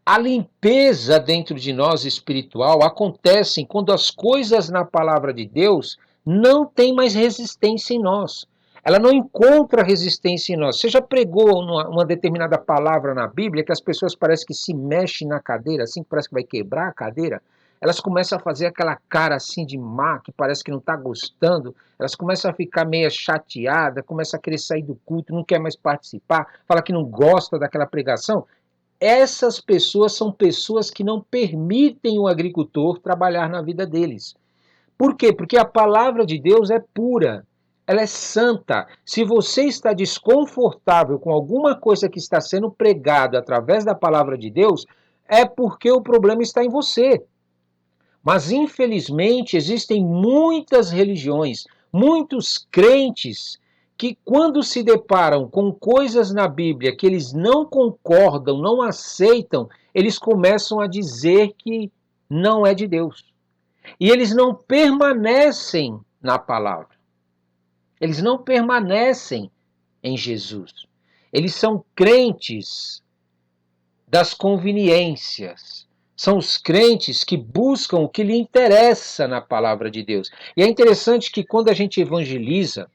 Speaker 1: A limpeza dentro de nós espiritual acontece quando as coisas na palavra de Deus não têm mais resistência em nós. Ela não encontra resistência em nós. Você já pregou uma determinada palavra na Bíblia que as pessoas parecem que se mexem na cadeira, assim, que parece que vai quebrar a cadeira? Elas começam a fazer aquela cara assim de má, que parece que não está gostando. Elas começam a ficar meio chateadas, começam a querer sair do culto, não quer mais participar, fala que não gosta daquela pregação. Essas pessoas são pessoas que não permitem o agricultor trabalhar na vida deles. Por quê? Porque a palavra de Deus é pura, ela é santa. Se você está desconfortável com alguma coisa que está sendo pregada através da palavra de Deus, é porque o problema está em você. Mas, infelizmente, existem muitas religiões, muitos crentes que, quando se deparam com coisas na Bíblia que eles não concordam, não aceitam, eles começam a dizer que não é de Deus. E eles não permanecem na palavra. Eles não permanecem em Jesus. Eles são crentes das conveniências. São os crentes que buscam o que lhe interessa na palavra de Deus. E é interessante que quando a gente evangeliza,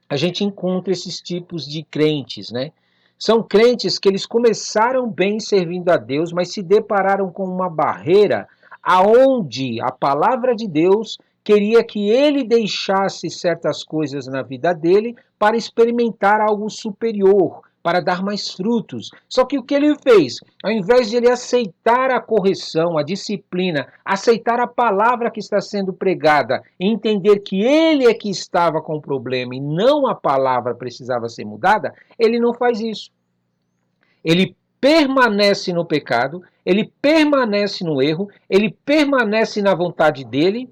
Speaker 1: a gente encontra esses tipos de crentes, né? São crentes que eles começaram bem servindo a Deus, mas se depararam com uma barreira aonde a palavra de Deus queria que ele deixasse certas coisas na vida dele para experimentar algo superior, para dar mais frutos. Só que o que ele fez? Ao invés de ele aceitar a correção, a disciplina, aceitar a palavra que está sendo pregada, e entender que ele é que estava com o problema e não a palavra precisava ser mudada, ele não faz isso. Ele permanece no pecado, ele permanece no erro, ele permanece na vontade dele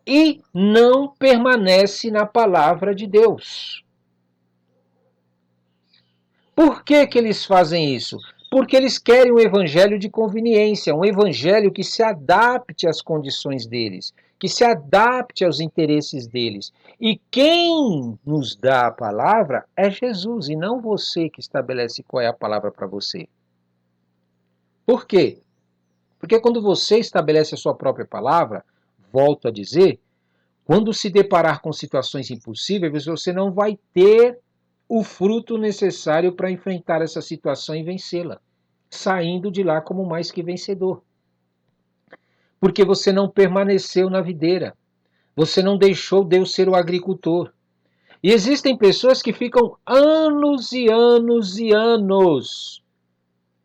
Speaker 1: e não permanece na palavra de Deus. Por que eles fazem isso? Porque eles querem um evangelho de conveniência, um evangelho que se adapte às condições deles, que se adapte aos interesses deles. E quem nos dá a palavra é Jesus, e não você que estabelece qual é a palavra para você. Por quê? Porque quando você estabelece a sua própria palavra, volto a dizer, quando se deparar com situações impossíveis, você não vai ter o fruto necessário para enfrentar essa situação e vencê-la, saindo de lá como mais que vencedor. Porque você não permaneceu na videira, você não deixou Deus ser o agricultor. E existem pessoas que ficam anos e anos e anos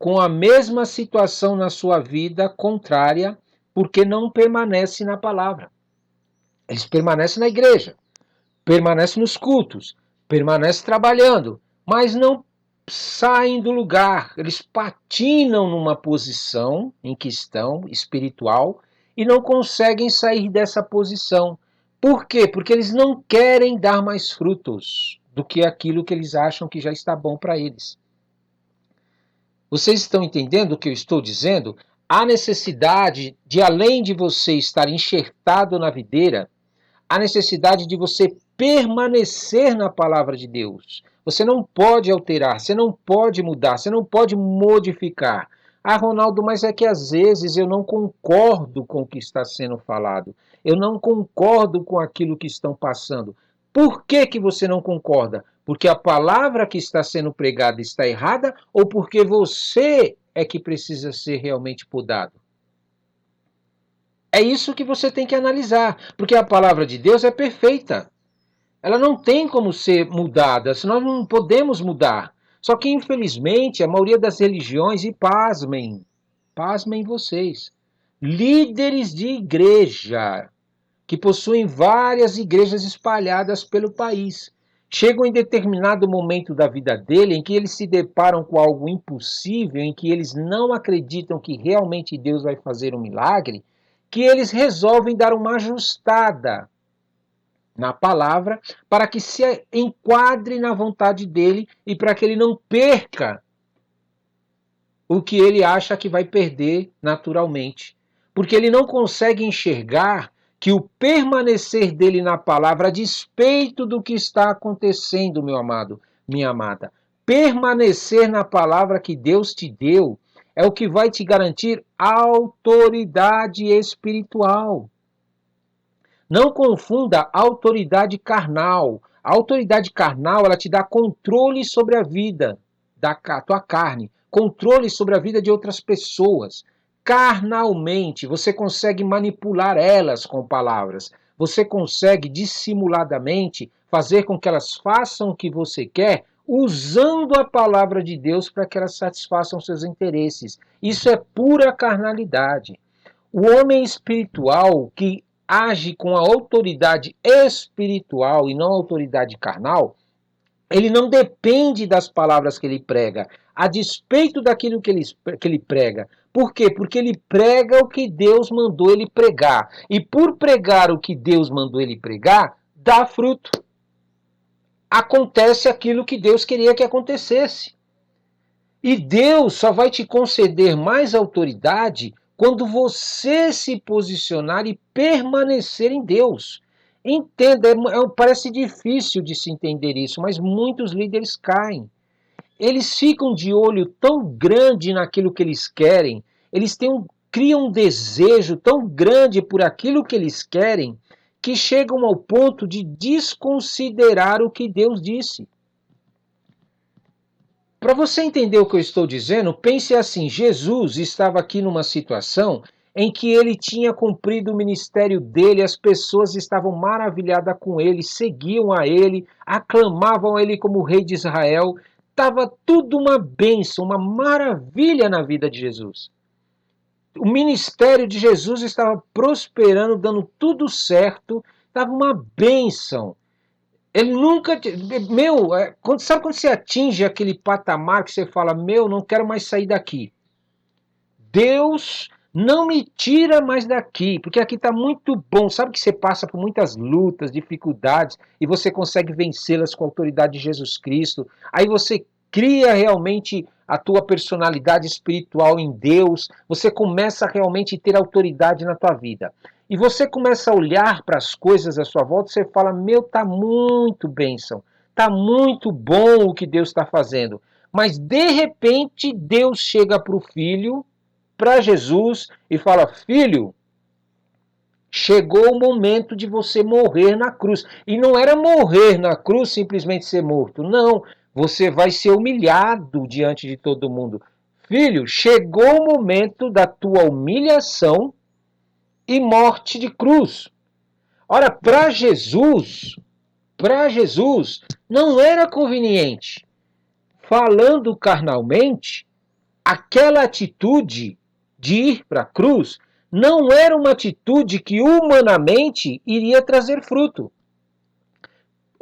Speaker 1: com a mesma situação na sua vida contrária, porque não permanece na palavra. Eles permanecem na igreja, permanecem nos cultos, permanecem trabalhando, mas não saem do lugar. Eles patinam numa posição em que estão, espiritual, e não conseguem sair dessa posição. Por quê? Porque eles não querem dar mais frutos do que aquilo que eles acham que já está bom para eles. Vocês estão entendendo o que eu estou dizendo? Há necessidade de, além de você estar enxertado na videira, há necessidade de você permanecer na palavra de Deus. Você não pode alterar, você não pode mudar, você não pode modificar. Ah, Ronaldo, mas é que às vezes eu não concordo com o que está sendo falado. Eu não concordo com aquilo que estão passando. Por que que você não concorda? Porque a palavra que está sendo pregada está errada ou porque você é que precisa ser realmente podado? É isso que você tem que analisar, porque a palavra de Deus é perfeita. Ela não tem como ser mudada, nós não podemos mudar. Só que, infelizmente, a maioria das religiões, e pasmem vocês, líderes de igreja, que possuem várias igrejas espalhadas pelo país, chegam em determinado momento da vida dele em que eles se deparam com algo impossível, em que eles não acreditam que realmente Deus vai fazer um milagre, que eles resolvem dar uma ajustada na palavra para que se enquadre na vontade dele e para que ele não perca o que ele acha que vai perder naturalmente. Porque ele não consegue enxergar que o permanecer dele na palavra, a despeito do que está acontecendo, meu amado, minha amada, permanecer na palavra que Deus te deu é o que vai te garantir autoridade espiritual. Não confunda autoridade carnal. A autoridade carnal, ela te dá controle sobre a vida da tua carne, controle sobre a vida de outras pessoas. Carnalmente, você consegue manipular elas com palavras. Você consegue dissimuladamente fazer com que elas façam o que você quer, usando a palavra de Deus para que elas satisfaçam seus interesses. Isso é pura carnalidade. O homem espiritual que age com a autoridade espiritual e não a autoridade carnal, ele não depende das palavras que ele prega, a despeito daquilo que ele prega. Por quê? Porque ele prega o que Deus mandou ele pregar. E por pregar o que Deus mandou ele pregar, dá fruto. Acontece aquilo que Deus queria que acontecesse. E Deus só vai te conceder mais autoridade quando você se posicionar e permanecer em Deus. Entenda, parece difícil de se entender isso, mas muitos líderes caem. Eles ficam de olho tão grande naquilo que eles querem, criam um desejo tão grande por aquilo que eles querem, que chegam ao ponto de desconsiderar o que Deus disse. Para você entender o que eu estou dizendo, pense assim: Jesus estava aqui numa situação em que ele tinha cumprido o ministério dele, as pessoas estavam maravilhadas com ele, seguiam a ele, aclamavam ele como rei de Israel. Estava tudo uma bênção, uma maravilha na vida de Jesus. O ministério de Jesus estava prosperando, dando tudo certo, estava uma bênção. Ele nunca. Sabe quando você atinge aquele patamar que você fala, não quero mais sair daqui. Deus, não me tira mais daqui, porque aqui está muito bom. Sabe que você passa por muitas lutas, dificuldades, e você consegue vencê-las com a autoridade de Jesus Cristo. Aí você cria realmente a tua personalidade espiritual em Deus, você começa a realmente ter autoridade na tua vida. E você começa a olhar para as coisas à sua volta e você fala, tá muito bênção, tá muito bom o que Deus está fazendo. Mas de repente Deus chega para o filho, para Jesus, e fala, filho, chegou o momento de você morrer na cruz. E não era morrer na cruz simplesmente ser morto, não. Você vai ser humilhado diante de todo mundo. Filho, chegou o momento da tua humilhação e morte de cruz. Ora, para Jesus, não era conveniente. Falando carnalmente, aquela atitude de ir para a cruz não era uma atitude que humanamente iria trazer fruto.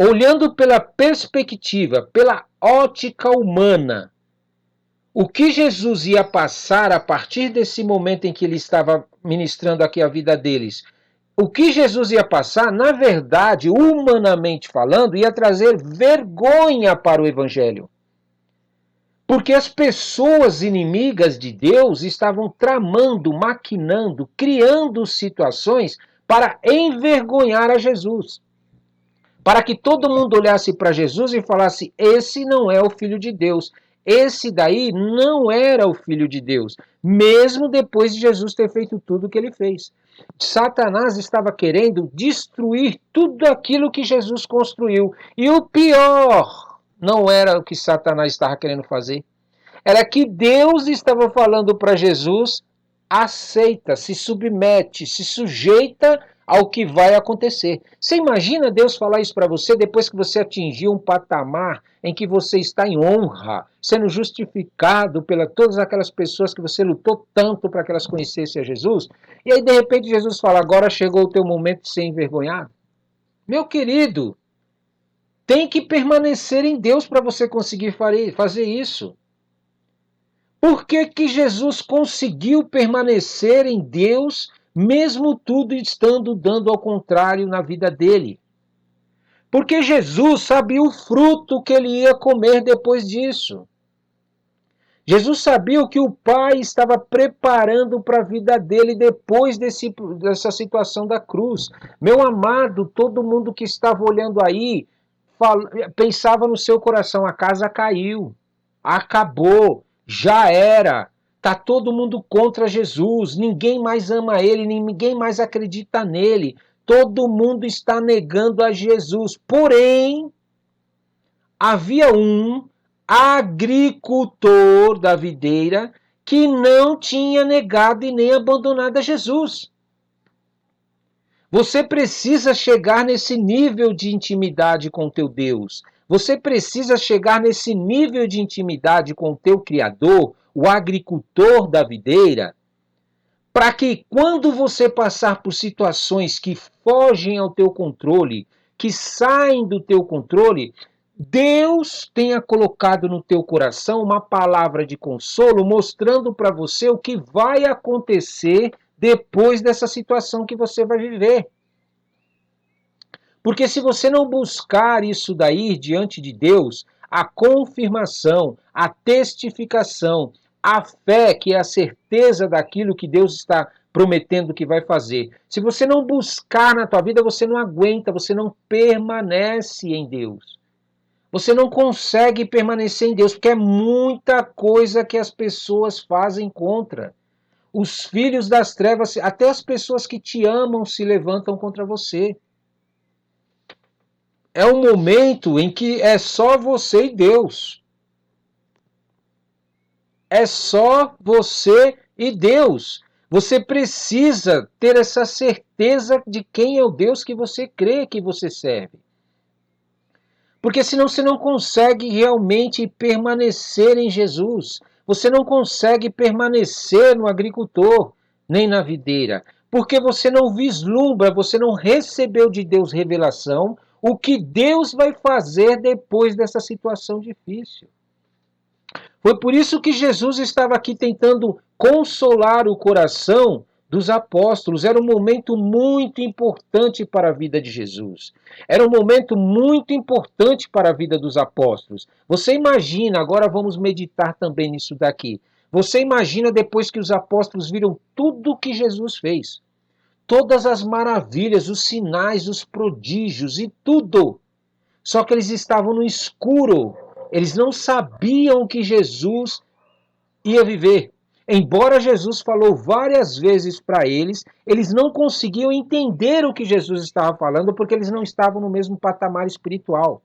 Speaker 1: Olhando pela perspectiva, pela ótica humana, o que Jesus ia passar a partir desse momento em que ele estava ministrando aqui a vida deles, o que Jesus ia passar, na verdade, humanamente falando, ia trazer vergonha para o Evangelho. Porque as pessoas inimigas de Deus estavam tramando, maquinando, criando situações para envergonhar a Jesus. Para que todo mundo olhasse para Jesus e falasse, esse não é o Filho de Deus. Esse daí não era o Filho de Deus. mesmo depois de Jesus ter feito tudo o que ele fez. Satanás estava querendo destruir tudo aquilo que Jesus construiu. E o pior não era o que Satanás estava querendo fazer. Era que Deus estava falando para Jesus: aceita, se submete, se sujeita ao que vai acontecer. Você imagina Deus falar isso para você depois que você atingiu um patamar em que você está em honra, sendo justificado pelas todas aquelas pessoas que você lutou tanto para que elas conhecessem a Jesus? E aí de repente Jesus fala: agora chegou o teu momento de ser envergonhado. Meu querido, tem que permanecer em Deus para você conseguir fazer isso. Por que que Jesus conseguiu permanecer em Deus, mesmo tudo estando dando ao contrário na vida dele? Porque Jesus sabia o fruto que ele ia comer depois disso. Jesus sabia o que o Pai estava preparando para a vida dele depois dessa situação da cruz. Meu amado, todo mundo que estava olhando aí pensava no seu coração: a casa caiu, acabou, já era. Tá todo mundo contra Jesus, ninguém mais ama ele, ninguém mais acredita nele. Todo mundo está negando a Jesus. Porém, havia um agricultor da videira que não tinha negado e nem abandonado a Jesus. Você precisa chegar nesse nível de intimidade com o teu Deus. Você precisa chegar nesse nível de intimidade com o teu Criador, o agricultor da videira, para que quando você passar por situações que fogem ao teu controle, que saem do teu controle, Deus tenha colocado no teu coração uma palavra de consolo, mostrando para você o que vai acontecer depois dessa situação que você vai viver. Porque se você não buscar isso daí diante de Deus, a confirmação, a testificação, a fé, que é a certeza daquilo que Deus está prometendo que vai fazer. Se você não buscar na tua vida, você não aguenta, você não permanece em Deus. Você não consegue permanecer em Deus, porque é muita coisa que as pessoas fazem contra. Os filhos das trevas, até as pessoas que te amam se levantam contra você. É um momento em que é só você e Deus. É só você e Deus. Você precisa ter essa certeza de quem é o Deus que você crê que você serve. Porque senão você não consegue realmente permanecer em Jesus. Você não consegue permanecer no agricultor, nem na videira. Porque você não vislumbra, você não recebeu de Deus revelação o que Deus vai fazer depois dessa situação difícil. Foi por isso que Jesus estava aqui tentando consolar o coração dos apóstolos. Era um momento muito importante para a vida de Jesus. Era um momento muito importante para a vida dos apóstolos. Você imagina, agora vamos meditar também nisso daqui. Você imagina depois que os apóstolos viram tudo o que Jesus fez. Todas as maravilhas, os sinais, os prodígios e tudo. Só que eles estavam no escuro. Eles não sabiam que Jesus ia viver. Embora Jesus falou várias vezes para eles, eles não conseguiam entender o que Jesus estava falando porque eles não estavam no mesmo patamar espiritual.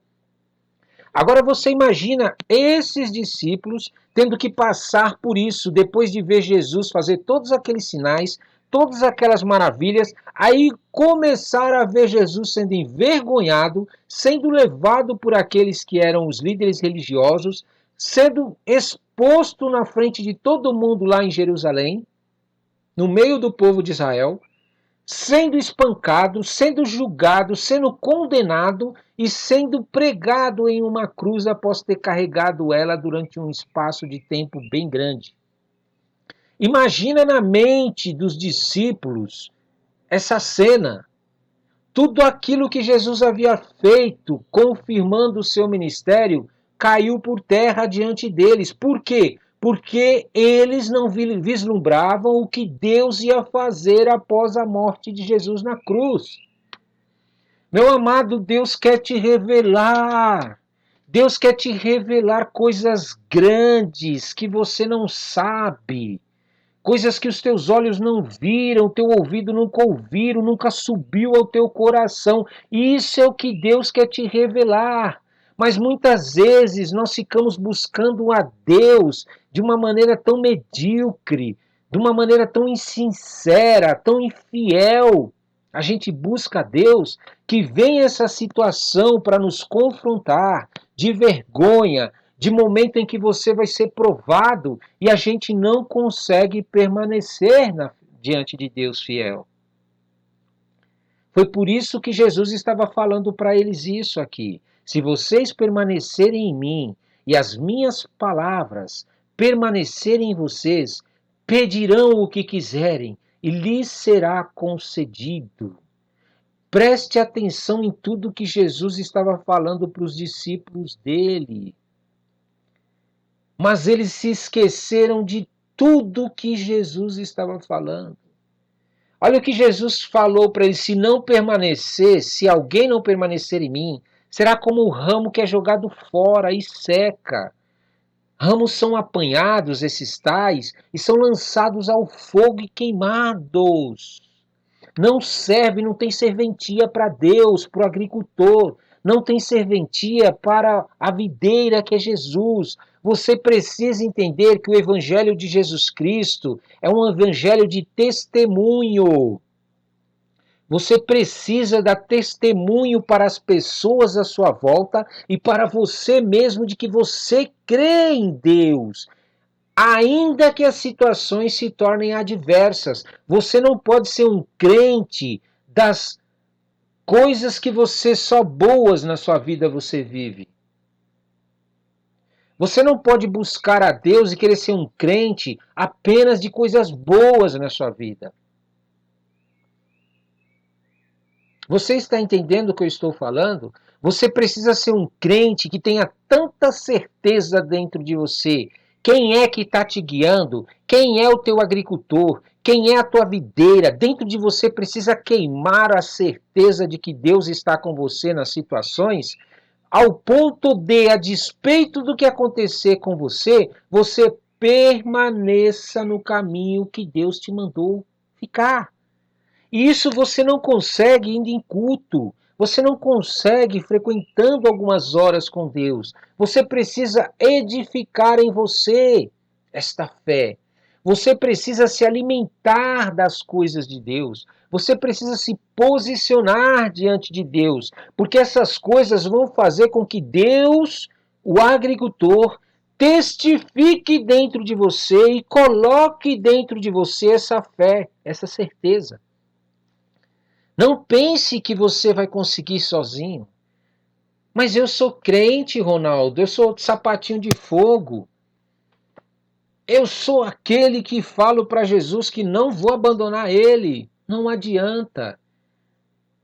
Speaker 1: Agora você imagina esses discípulos tendo que passar por isso depois de ver Jesus fazer todos aqueles sinais, todas aquelas maravilhas, aí começar a ver Jesus sendo envergonhado, sendo levado por aqueles que eram os líderes religiosos, sendo exposto na frente de todo mundo lá em Jerusalém, no meio do povo de Israel, sendo espancado, sendo julgado, sendo condenado e sendo pregado em uma cruz após ter carregado ela durante um espaço de tempo bem grande. Imagina na mente dos discípulos essa cena. Tudo aquilo que Jesus havia feito, confirmando o seu ministério, caiu por terra diante deles. Por quê? Porque eles não vislumbravam o que Deus ia fazer após a morte de Jesus na cruz. Meu amado, Deus quer te revelar. Deus quer te revelar coisas grandes que você não sabe. coisas que os teus olhos não viram, teu ouvido nunca ouviram, nunca subiu ao teu coração. E isso é o que Deus quer te revelar. Mas muitas vezes nós ficamos buscando a Deus de uma maneira tão medíocre, de uma maneira tão insincera, tão infiel. A gente busca a Deus que vem essa situação para nos confrontar de vergonha, de momento em que você vai ser provado e a gente não consegue permanecer diante de Deus fiel. Foi por isso que Jesus estava falando para eles isso aqui. Se vocês permanecerem em mim e as minhas palavras permanecerem em vocês, pedirão o que quiserem e lhes será concedido. Preste atenção em tudo que Jesus estava falando para os discípulos dele. Mas eles se esqueceram de tudo que Jesus estava falando. Olha o que Jesus falou para eles: se não permanecer, se alguém não permanecer em mim, será como o ramo que é jogado fora e seca. Ramos são apanhados, esses tais, e são lançados ao fogo e queimados. Não serve, não tem serventia para Deus, para o agricultor. Não tem serventia para a videira que é Jesus. Você precisa entender que o Evangelho de Jesus Cristo é um evangelho de testemunho. Você precisa dar testemunho para as pessoas à sua volta e para você mesmo de que você crê em Deus. Ainda que as situações se tornem adversas, você não pode ser um crente das coisas que você só boas na sua vida você vive. Você não pode buscar a Deus e querer ser um crente apenas de coisas boas na sua vida. Você está entendendo o que eu estou falando? Você precisa ser um crente que tenha tanta certeza dentro de você. Quem é que está te guiando? Quem é o teu agricultor? Quem é a tua videira? Dentro de você precisa queimar a certeza de que Deus está com você nas situações, ao ponto de, a despeito do que acontecer com você, você permaneça no caminho que Deus te mandou ficar. E isso você não consegue indo em culto. Você não consegue frequentando algumas horas com Deus. Você precisa edificar em você esta fé. Você precisa se alimentar das coisas de Deus. Você precisa se posicionar diante de Deus. Porque essas coisas vão fazer com que Deus, o agricultor, testifique dentro de você e coloque dentro de você essa fé, essa certeza. Não pense que você vai conseguir sozinho. Mas eu sou crente, Ronaldo. Eu sou sapatinho de fogo. Eu sou aquele que falo para Jesus que não vou abandonar ele. Não adianta.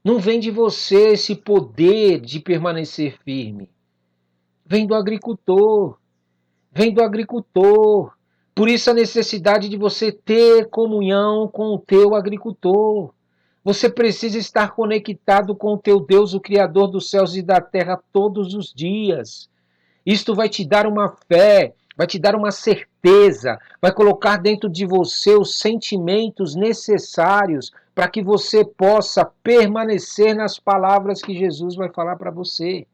Speaker 1: Não vem de você esse poder de permanecer firme. Vem do agricultor. Vem do agricultor. Por isso a necessidade de você ter comunhão com o teu agricultor. Você precisa estar conectado com o teu Deus, o Criador dos céus e da terra, todos os dias. Isto vai te dar uma fé, vai te dar uma certeza, vai colocar dentro de você os sentimentos necessários para que você possa permanecer nas palavras que Jesus vai falar para você.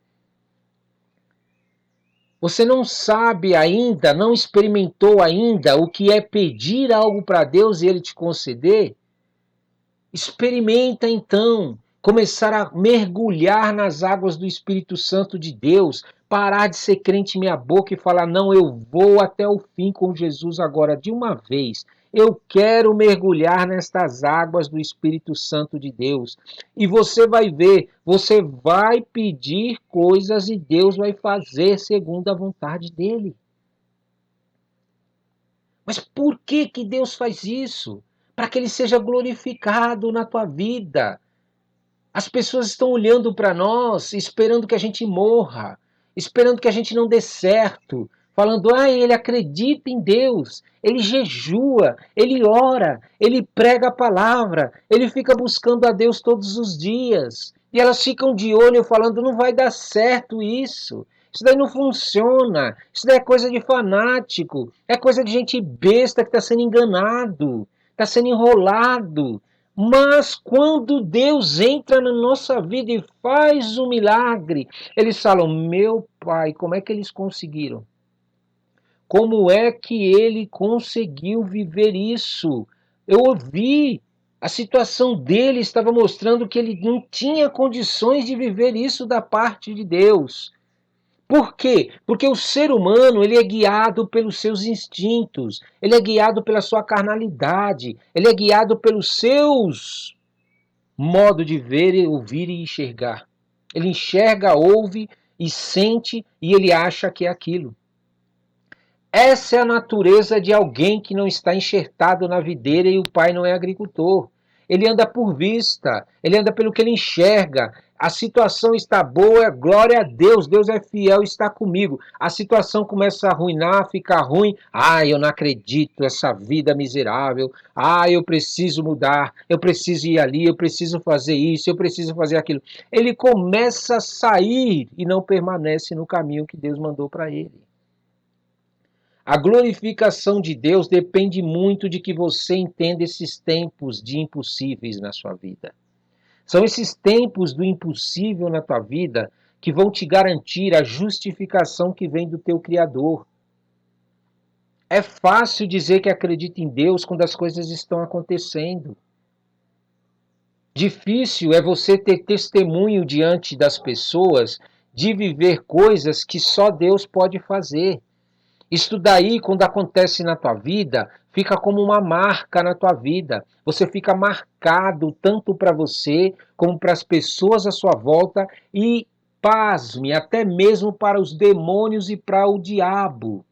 Speaker 1: Você não sabe ainda, não experimentou ainda o que é pedir algo para Deus e Ele te conceder? Experimenta então começar a mergulhar nas águas do Espírito Santo de Deus, parar de ser crente meia boca e falar: não, eu vou até o fim com Jesus agora de uma vez. Eu quero mergulhar nestas águas do Espírito Santo de Deus. E você vai ver, você vai pedir coisas e Deus vai fazer segundo a vontade dele. Mas por que Deus faz isso? Para que ele seja glorificado na tua vida. As pessoas estão olhando para nós, esperando que a gente morra, esperando que a gente não dê certo, falando: ele acredita em Deus, ele jejua, ele ora, ele prega a palavra, ele fica buscando a Deus todos os dias. E elas ficam de olho falando: não vai dar certo isso Isso daí não funciona. Isso daí é coisa de fanático. É coisa de gente besta que está sendo enganado, está sendo enrolado. Mas quando Deus entra na nossa vida e faz um milagre, eles falam: meu pai, como é que eles conseguiram? Como é que ele conseguiu viver isso? Eu ouvi, a situação dele estava mostrando que ele não tinha condições de viver isso da parte de Deus. Por quê? Porque o ser humano ele é guiado pelos seus instintos, ele é guiado pela sua carnalidade, ele é guiado pelos seus modo de ver, ouvir e enxergar. Ele enxerga, ouve e sente e ele acha que é aquilo. Essa é a natureza de alguém que não está enxertado na videira e o pai não é agricultor. Ele anda por vista, ele anda pelo que ele enxerga. A situação está boa, glória a Deus, Deus é fiel, está comigo. A situação começa a arruinar, ficar ruim. Eu não acredito, essa vida miserável. Eu preciso mudar, eu preciso ir ali, eu preciso fazer isso, eu preciso fazer aquilo. Ele começa a sair e não permanece no caminho que Deus mandou para ele. A glorificação de Deus depende muito de que você entenda esses tempos de impossíveis na sua vida. São esses tempos do impossível na tua vida que vão te garantir a justificação que vem do teu Criador. É fácil dizer que acredita em Deus quando as coisas estão acontecendo. Difícil é você ter testemunho diante das pessoas de viver coisas que só Deus pode fazer. Isso daí, quando acontece na tua vida, fica como uma marca na tua vida. Você fica marcado tanto para você, como para as pessoas à sua volta e, pasme, até mesmo para os demônios e para o diabo.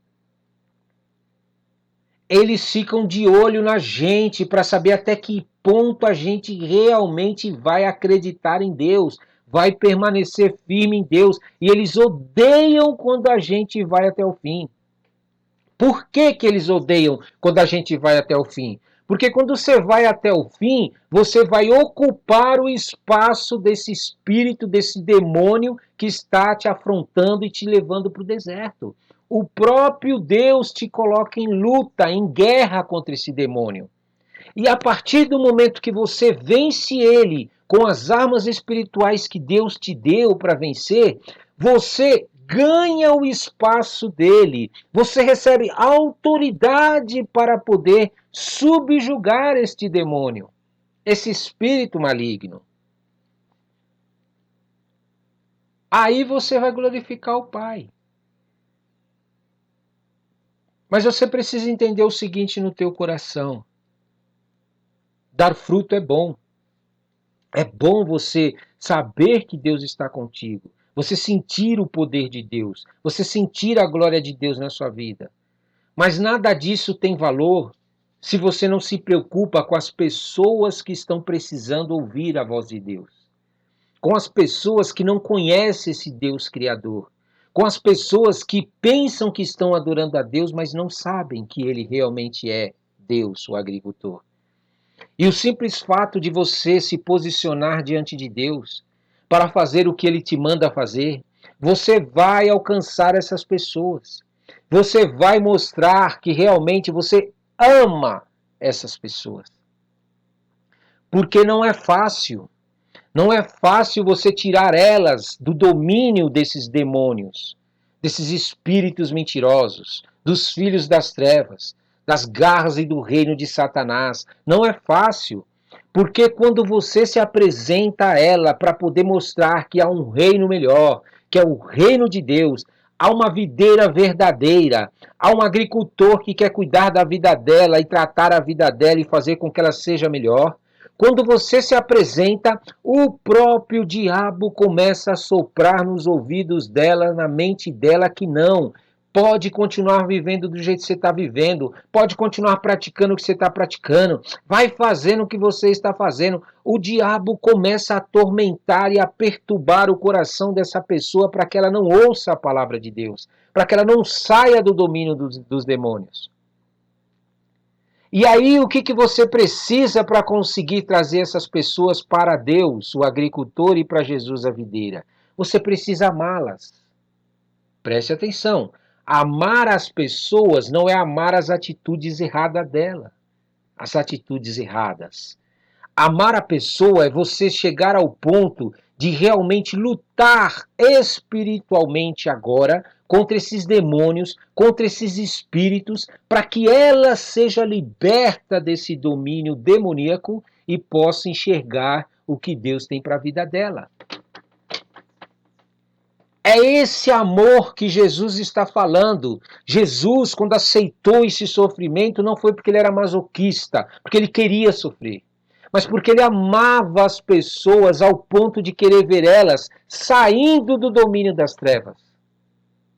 Speaker 1: Eles ficam de olho na gente para saber até que ponto a gente realmente vai acreditar em Deus, vai permanecer firme em Deus. E eles odeiam quando a gente vai até o fim. Por que que eles odeiam quando a gente vai até o fim? Porque quando você vai até o fim, você vai ocupar o espaço desse espírito, desse demônio que está te afrontando e te levando para o deserto. O próprio Deus te coloca em luta, em guerra contra esse demônio. E a partir do momento que você vence ele com as armas espirituais que Deus te deu para vencer, você ganha o espaço dele. Você recebe autoridade para poder subjugar este demônio, esse espírito maligno. Aí você vai glorificar o Pai. Mas você precisa entender o seguinte no teu coração. Dar fruto é bom. É bom você saber que Deus está contigo. Você sentir o poder de Deus. Você sentir a glória de Deus na sua vida. Mas nada disso tem valor se você não se preocupa com as pessoas que estão precisando ouvir a voz de Deus. Com as pessoas que não conhecem esse Deus Criador. Com as pessoas que pensam que estão adorando a Deus, mas não sabem que Ele realmente é Deus, o agricultor. E o simples fato de você se posicionar diante de Deus para fazer o que Ele te manda fazer, você vai alcançar essas pessoas. Você vai mostrar que realmente você ama essas pessoas. Porque não é fácil. Não é fácil você tirar elas do domínio desses demônios, desses espíritos mentirosos, dos filhos das trevas, das garras e do reino de Satanás. Não é fácil, porque quando você se apresenta a ela para poder mostrar que há um reino melhor, que é o reino de Deus, há uma videira verdadeira, há um agricultor que quer cuidar da vida dela e tratar a vida dela e fazer com que ela seja melhor. Quando você se apresenta, o próprio diabo começa a soprar nos ouvidos dela, na mente dela, que não. Pode continuar vivendo do jeito que você está vivendo. Pode continuar praticando o que você está praticando. Vai fazendo o que você está fazendo. O diabo começa a atormentar e a perturbar o coração dessa pessoa para que ela não ouça a palavra de Deus. Para que ela não saia do domínio dos demônios. E aí, o que você precisa para conseguir trazer essas pessoas para Deus, o agricultor, e para Jesus, a videira? Você precisa amá-las. Preste atenção. Amar as pessoas não é amar as atitudes erradas dela. As atitudes erradas. Amar a pessoa é você chegar ao ponto de realmente lutar espiritualmente agora contra esses demônios, contra esses espíritos, para que ela seja liberta desse domínio demoníaco e possa enxergar o que Deus tem para a vida dela. É esse amor que Jesus está falando. Jesus, quando aceitou esse sofrimento, não foi porque ele era masoquista, porque ele queria sofrer, mas porque ele amava as pessoas ao ponto de querer ver elas saindo do domínio das trevas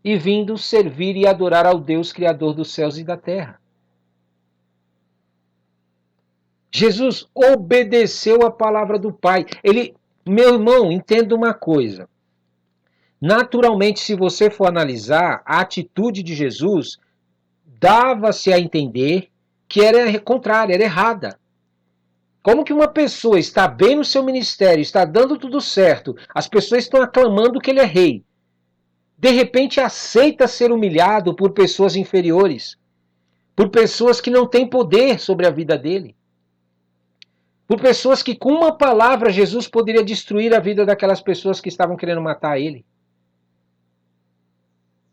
Speaker 1: e vindo servir e adorar ao Deus Criador dos céus e da terra. Jesus obedeceu a palavra do Pai. Meu irmão, entenda uma coisa. Naturalmente, se você for analisar, a atitude de Jesus dava-se a entender que era contrária, era errada. Como que uma pessoa está bem no seu ministério, está dando tudo certo, as pessoas estão aclamando que ele é rei, de repente aceita ser humilhado por pessoas inferiores, por pessoas que não têm poder sobre a vida dele, por pessoas que com uma palavra Jesus poderia destruir a vida daquelas pessoas que estavam querendo matar ele?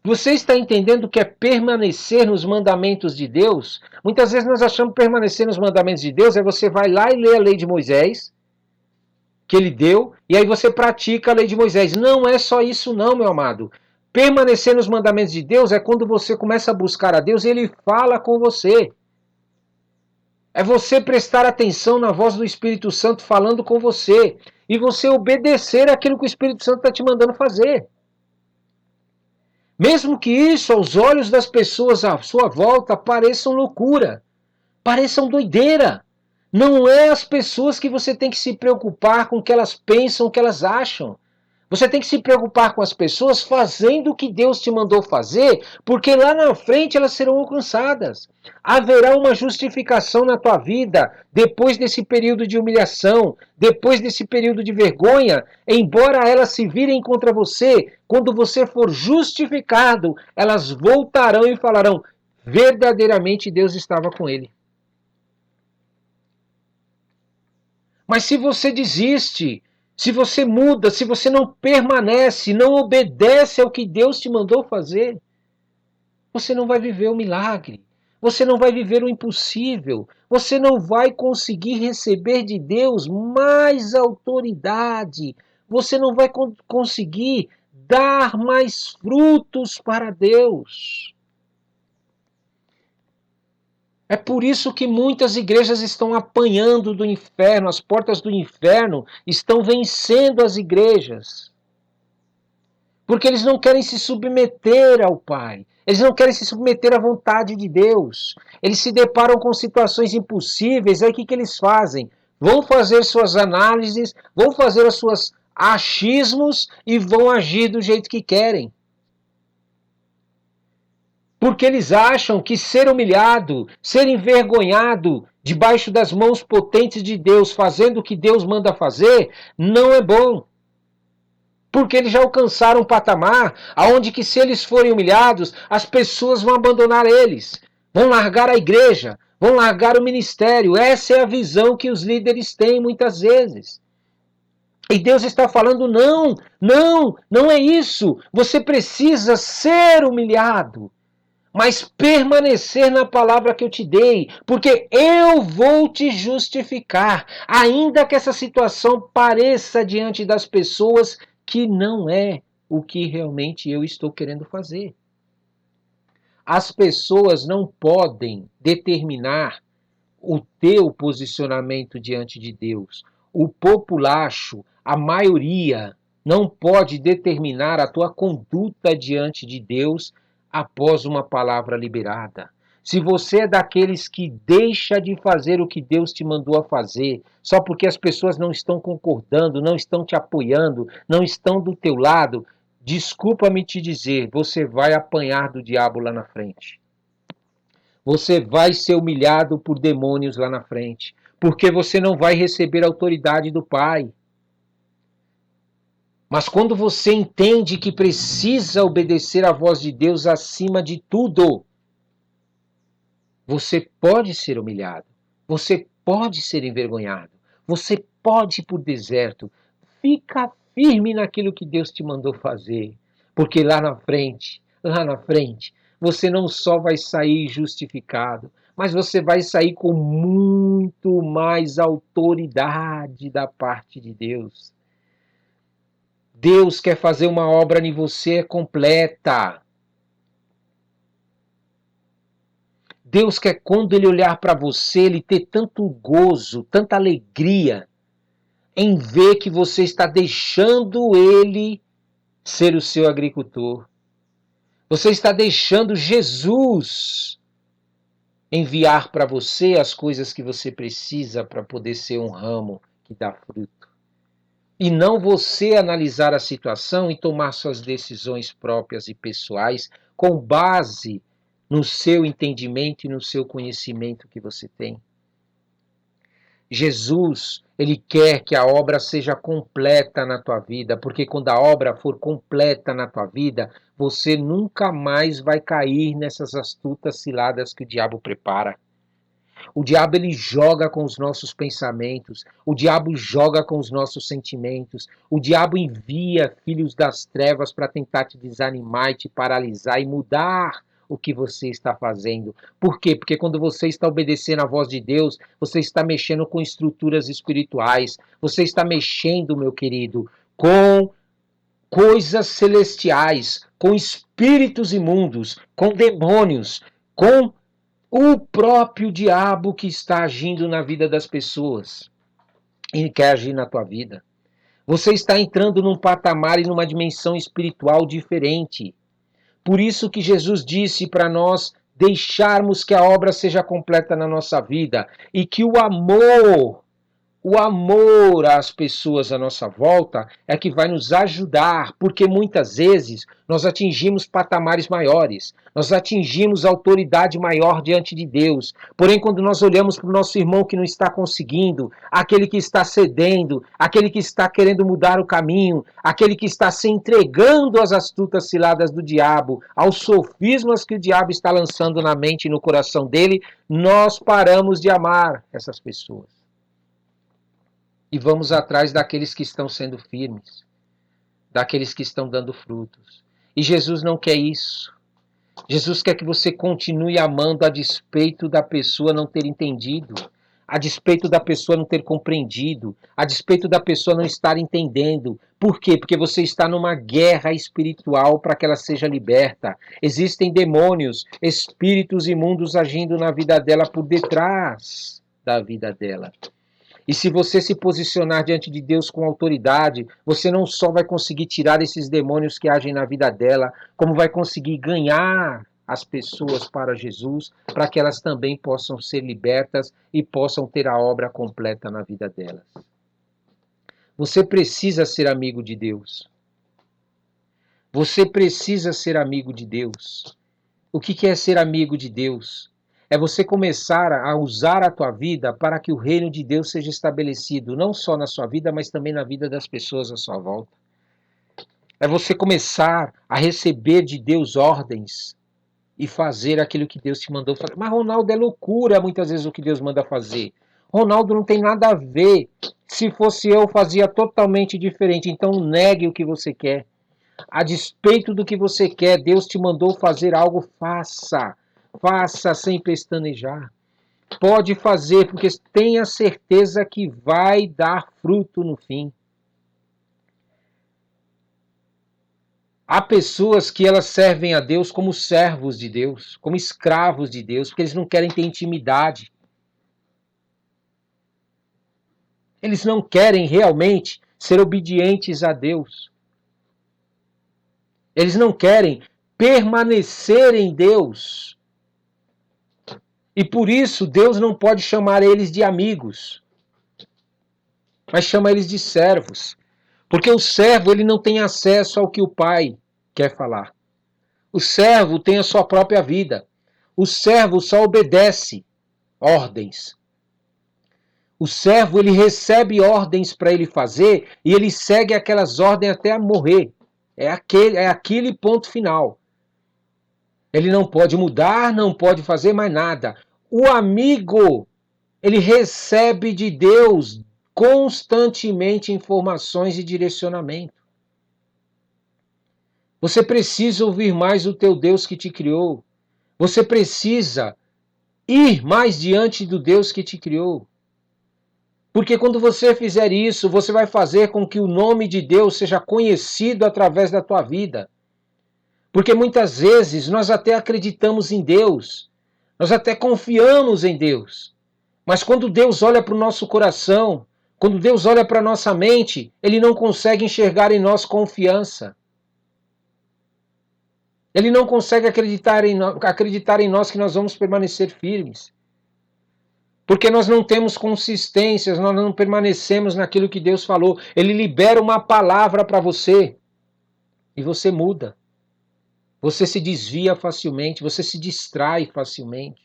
Speaker 1: Você está entendendo o que é permanecer nos mandamentos de Deus? Muitas vezes nós achamos que permanecer nos mandamentos de Deus é você vai lá e lê a lei de Moisés, que ele deu, e aí você pratica a lei de Moisés. Não é só isso não, meu amado. Permanecer nos mandamentos de Deus é quando você começa a buscar a Deus e ele fala com você. É você prestar atenção na voz do Espírito Santo falando com você. E você obedecer aquilo que o Espírito Santo está te mandando fazer. Mesmo que isso, aos olhos das pessoas à sua volta, pareçam loucura, pareçam doideira. Não é as pessoas que você tem que se preocupar com o que elas pensam, o que elas acham. Você tem que se preocupar com as pessoas fazendo o que Deus te mandou fazer, porque lá na frente elas serão alcançadas. Haverá uma justificação na tua vida depois desse período de humilhação, depois desse período de vergonha, embora elas se virem contra você, quando você for justificado, elas voltarão e falarão: verdadeiramente Deus estava com ele. Mas se você desiste, se você muda, se você não permanece, não obedece ao que Deus te mandou fazer, você não vai viver o milagre. Você não vai viver o impossível. Você não vai conseguir receber de Deus mais autoridade. Você não vai conseguir dar mais frutos para Deus. É por isso que muitas igrejas estão apanhando do inferno, as portas do inferno estão vencendo as igrejas. Porque eles não querem se submeter ao Pai. Eles não querem se submeter à vontade de Deus. Eles se deparam com situações impossíveis, aí o que eles fazem? Vão fazer suas análises, vão fazer os seus achismos e vão agir do jeito que querem. Porque eles acham que ser humilhado, ser envergonhado debaixo das mãos potentes de Deus, fazendo o que Deus manda fazer, não é bom. Porque eles já alcançaram um patamar onde que se eles forem humilhados, as pessoas vão abandonar eles, vão largar a igreja, vão largar o ministério. Essa é a visão que os líderes têm muitas vezes. E Deus está falando: não é isso. Você precisa ser humilhado, mas permanecer na palavra que eu te dei, porque eu vou te justificar, ainda que essa situação pareça diante das pessoas que não é o que realmente eu estou querendo fazer. As pessoas não podem determinar o teu posicionamento diante de Deus. O populacho, a maioria, não pode determinar a tua conduta diante de Deus após uma palavra liberada. Se você é daqueles que deixa de fazer o que Deus te mandou a fazer, só porque as pessoas não estão concordando, não estão te apoiando, não estão do teu lado, desculpa-me te dizer, você vai apanhar do diabo lá na frente. Você vai ser humilhado por demônios lá na frente, porque você não vai receber a autoridade do Pai. Mas quando você entende que precisa obedecer à voz de Deus acima de tudo, você pode ser humilhado, você pode ser envergonhado, você pode ir para o deserto. Fica firme naquilo que Deus te mandou fazer, porque lá na frente, você não só vai sair justificado, mas você vai sair com muito mais autoridade da parte de Deus. Deus quer fazer uma obra em você completa. Deus quer, quando Ele olhar para você, Ele ter tanto gozo, tanta alegria em ver que você está deixando Ele ser o seu agricultor. Você está deixando Jesus enviar para você as coisas que você precisa para poder ser um ramo que dá fruto. E não você analisar a situação e tomar suas decisões próprias e pessoais com base no seu entendimento e no seu conhecimento que você tem. Jesus, ele quer que a obra seja completa na tua vida, porque quando a obra for completa na tua vida, você nunca mais vai cair nessas astutas ciladas que o diabo prepara. O diabo ele joga com os nossos pensamentos, o diabo joga com os nossos sentimentos, o diabo envia filhos das trevas para tentar te desanimar e te paralisar e mudar o que você está fazendo. Por quê? Porque quando você está obedecendo à voz de Deus, você está mexendo com estruturas espirituais, você está mexendo, meu querido, com coisas celestiais, com espíritos imundos, com demônios, com o próprio diabo que está agindo na vida das pessoas e quer agir na tua vida. Você está entrando num patamar e numa dimensão espiritual diferente. Por isso que Jesus disse para nós deixarmos que a obra seja completa na nossa vida e que o amor às pessoas à nossa volta é que vai nos ajudar, porque muitas vezes nós atingimos patamares maiores, nós atingimos autoridade maior diante de Deus. Porém, quando nós olhamos para o nosso irmão que não está conseguindo, aquele que está cedendo, aquele que está querendo mudar o caminho, aquele que está se entregando às astutas ciladas do diabo, aos sofismas que o diabo está lançando na mente e no coração dele, nós paramos de amar essas pessoas. E vamos atrás daqueles que estão sendo firmes, daqueles que estão dando frutos. E Jesus não quer isso. Jesus quer que você continue amando a despeito da pessoa não ter entendido, a despeito da pessoa não ter compreendido, a despeito da pessoa não estar entendendo. Por quê? Porque você está numa guerra espiritual para que ela seja liberta. Existem demônios, espíritos imundos agindo na vida dela por detrás da vida dela. E se você se posicionar diante de Deus com autoridade, você não só vai conseguir tirar esses demônios que agem na vida dela, como vai conseguir ganhar as pessoas para Jesus, para que elas também possam ser libertas e possam ter a obra completa na vida delas. Você precisa ser amigo de Deus. Você precisa ser amigo de Deus. O que é ser amigo de Deus? É você começar a usar a tua vida para que o reino de Deus seja estabelecido, não só na sua vida, mas também na vida das pessoas à sua volta. É você começar a receber de Deus ordens e fazer aquilo que Deus te mandou fazer. Mas, Ronaldo, é loucura muitas vezes o que Deus manda fazer. Ronaldo, não tem nada a ver. Se fosse eu, fazia totalmente diferente. Então, negue o que você quer. A despeito do que você quer, Deus te mandou fazer algo, faça. Faça sem pestanejar. Pode fazer, porque tenha certeza que vai dar fruto no fim. Há pessoas que elas servem a Deus como servos de Deus, como escravos de Deus, porque eles não querem ter intimidade. Eles não querem realmente ser obedientes a Deus. Eles não querem permanecer em Deus. E por isso Deus não pode chamar eles de amigos, mas chama eles de servos. Porque o servo ele não tem acesso ao que o pai quer falar. O servo tem a sua própria vida. O servo só obedece ordens. O servo, ele recebe ordens para ele fazer e ele segue aquelas ordens até morrer. É aquele ponto final. Ele não pode mudar, não pode fazer mais nada. O amigo, ele recebe de Deus constantemente informações e direcionamento. Você precisa ouvir mais o teu Deus que te criou. Você precisa ir mais diante do Deus que te criou. Porque quando você fizer isso, você vai fazer com que o nome de Deus seja conhecido através da tua vida. Porque muitas vezes nós até acreditamos em Deus, nós até confiamos em Deus. Mas quando Deus olha para o nosso coração, quando Deus olha para a nossa mente, Ele não consegue enxergar em nós confiança. Ele não consegue acreditar em nós que nós vamos permanecer firmes. Porque nós não temos consistências, nós não permanecemos naquilo que Deus falou. Ele libera uma palavra para você e você muda. Você se desvia facilmente, você se distrai facilmente.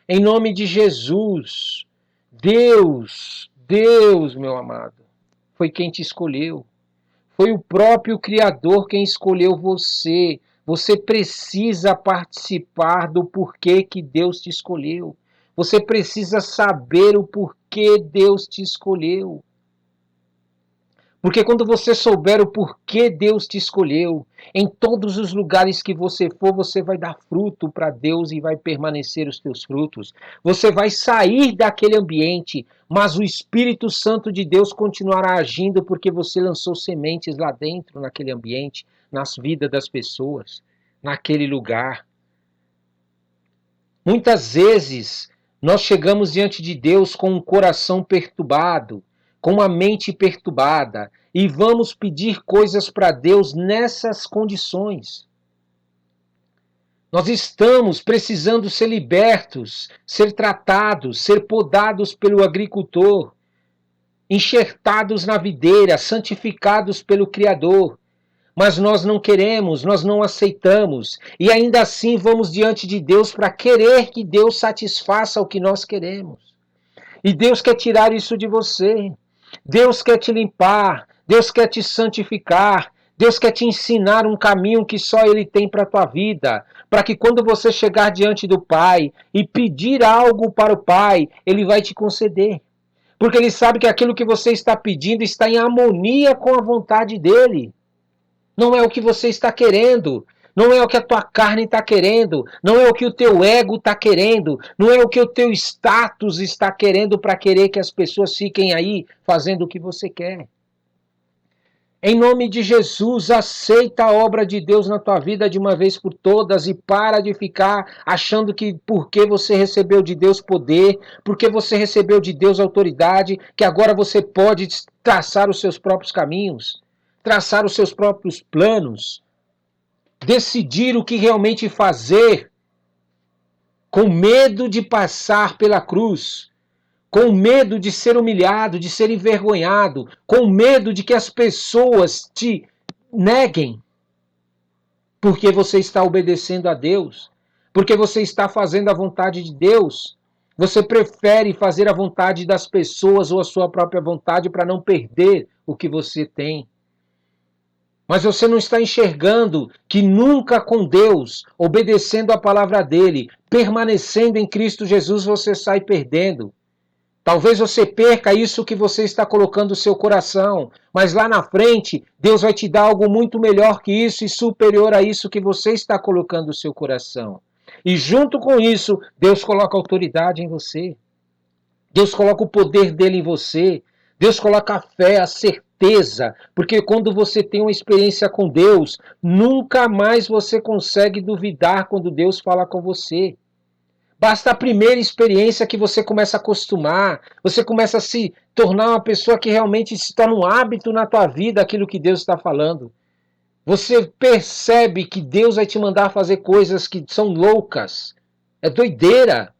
Speaker 1: Em nome de Jesus, Deus, meu amado, foi quem te escolheu. Foi o próprio Criador quem escolheu você. Você precisa participar do porquê que Deus te escolheu. Você precisa saber o porquê Deus te escolheu. Porque quando você souber o porquê Deus te escolheu, em todos os lugares que você for, você vai dar fruto para Deus e vai permanecer os teus frutos. Você vai sair daquele ambiente, mas o Espírito Santo de Deus continuará agindo porque você lançou sementes lá dentro, naquele ambiente, nas vidas das pessoas, naquele lugar. Muitas vezes nós chegamos diante de Deus com um coração perturbado, com uma mente perturbada, e vamos pedir coisas para Deus nessas condições. Nós estamos precisando ser libertos, ser tratados, ser podados pelo agricultor, enxertados na videira, santificados pelo Criador. Mas nós não queremos, nós não aceitamos, e ainda assim vamos diante de Deus para querer que Deus satisfaça o que nós queremos. E Deus quer tirar isso de você. Deus quer te limpar, Deus quer te santificar, Deus quer te ensinar um caminho que só Ele tem para a tua vida, para que quando você chegar diante do Pai e pedir algo para o Pai, Ele vai te conceder. Porque Ele sabe que aquilo que você está pedindo está em harmonia com a vontade dEle. Não é o que você está querendo, não é o que a tua carne está querendo, não é o que o teu ego está querendo, não é o que o teu status está querendo para querer que as pessoas fiquem aí fazendo o que você quer. Em nome de Jesus, aceita a obra de Deus na tua vida de uma vez por todas e para de ficar achando que porque você recebeu de Deus poder, porque você recebeu de Deus autoridade, que agora você pode traçar os seus próprios caminhos, traçar os seus próprios planos, decidir o que realmente fazer, com medo de passar pela cruz, com medo de ser humilhado, de ser envergonhado, com medo de que as pessoas te neguem, porque você está obedecendo a Deus, porque você está fazendo a vontade de Deus. Você prefere fazer a vontade das pessoas ou a sua própria vontade para não perder o que você tem. Mas você não está enxergando que nunca com Deus, obedecendo a palavra dele, permanecendo em Cristo Jesus, você sai perdendo. Talvez você perca isso que você está colocando no seu coração, mas lá na frente, Deus vai te dar algo muito melhor que isso e superior a isso que você está colocando no seu coração. E junto com isso, Deus coloca autoridade em você. Deus coloca o poder dele em você. Deus coloca a fé, a certeza, porque quando você tem uma experiência com Deus, nunca mais você consegue duvidar quando Deus fala com você. Basta a primeira experiência que você começa a acostumar, você começa a se tornar uma pessoa que realmente se torna um hábito na tua vida aquilo que Deus está falando. Você percebe que Deus vai te mandar fazer coisas que são loucas, é doideira.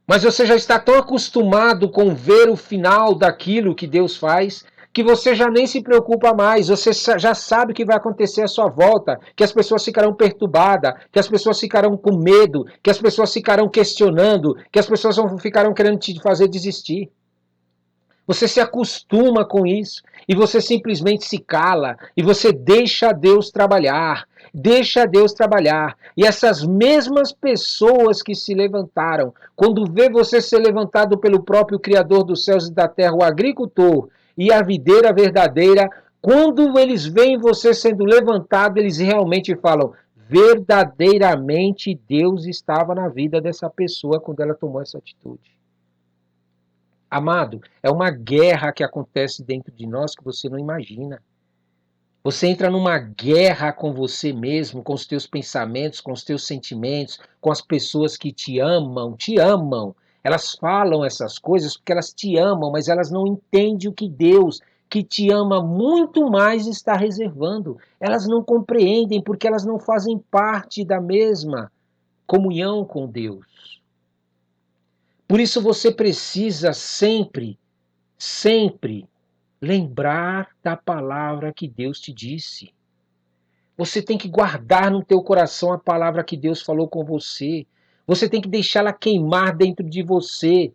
Speaker 1: Mas você já está tão acostumado com ver o final daquilo que Deus faz, que você já nem se preocupa mais, você já sabe o que vai acontecer à sua volta, que as pessoas ficarão perturbadas, que as pessoas ficarão com medo, que as pessoas ficarão questionando, que as pessoas ficarão querendo te fazer desistir. Você se acostuma com isso e você simplesmente se cala e você deixa Deus trabalhar. Deixa Deus trabalhar. E essas mesmas pessoas que se levantaram, quando vê você ser levantado pelo próprio Criador dos céus e da terra, o agricultor e a videira verdadeira, quando eles veem você sendo levantado, eles realmente falam: verdadeiramente Deus estava na vida dessa pessoa quando ela tomou essa atitude. Amado, é uma guerra que acontece dentro de nós que você não imagina. Você entra numa guerra com você mesmo, com os teus pensamentos, com os teus sentimentos, com as pessoas que te amam, te amam. Elas falam essas coisas porque elas te amam, mas elas não entendem o que Deus, que te ama muito mais, está reservando. Elas não compreendem porque elas não fazem parte da mesma comunhão com Deus. Por isso você precisa sempre lembrar da palavra que Deus te disse. Você tem que guardar no teu coração a palavra que Deus falou com você. Você tem que deixá-la queimar dentro de você.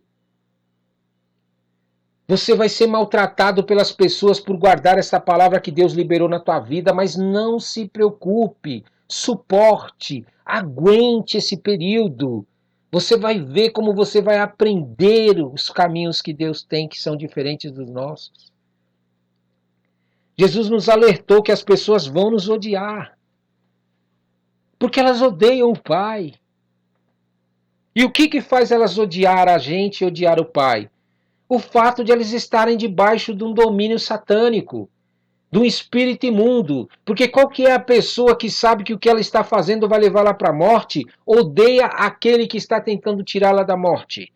Speaker 1: Você vai ser maltratado pelas pessoas por guardar essa palavra que Deus liberou na tua vida, mas não se preocupe, suporte, aguente esse período. Você vai ver como você vai aprender os caminhos que Deus tem, que são diferentes dos nossos. Jesus nos alertou que as pessoas vão nos odiar, porque elas odeiam o Pai. E o que faz elas odiar a gente e odiar o Pai? O fato de eles estarem debaixo de um domínio satânico, de um espírito imundo. Porque qual que é a pessoa que sabe que o que ela está fazendo vai levá-la para a morte, odeia aquele que está tentando tirá-la da morte?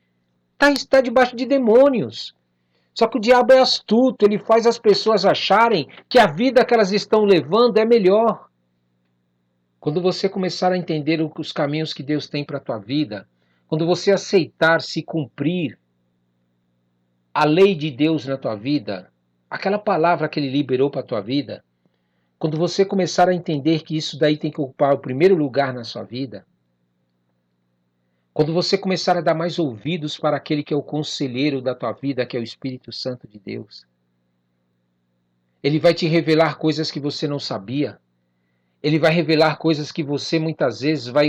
Speaker 1: Está debaixo de demônios. Só que o diabo é astuto, ele faz as pessoas acharem que a vida que elas estão levando é melhor. Quando você começar a entender os caminhos que Deus tem para a tua vida, quando você aceitar se cumprir a lei de Deus na tua vida, aquela palavra que Ele liberou para a tua vida, quando você começar a entender que isso daí tem que ocupar o primeiro lugar na sua vida, quando você começar a dar mais ouvidos para aquele que é o conselheiro da tua vida, que é o Espírito Santo de Deus, ele vai te revelar coisas que você não sabia. Ele vai revelar coisas que você muitas vezes vai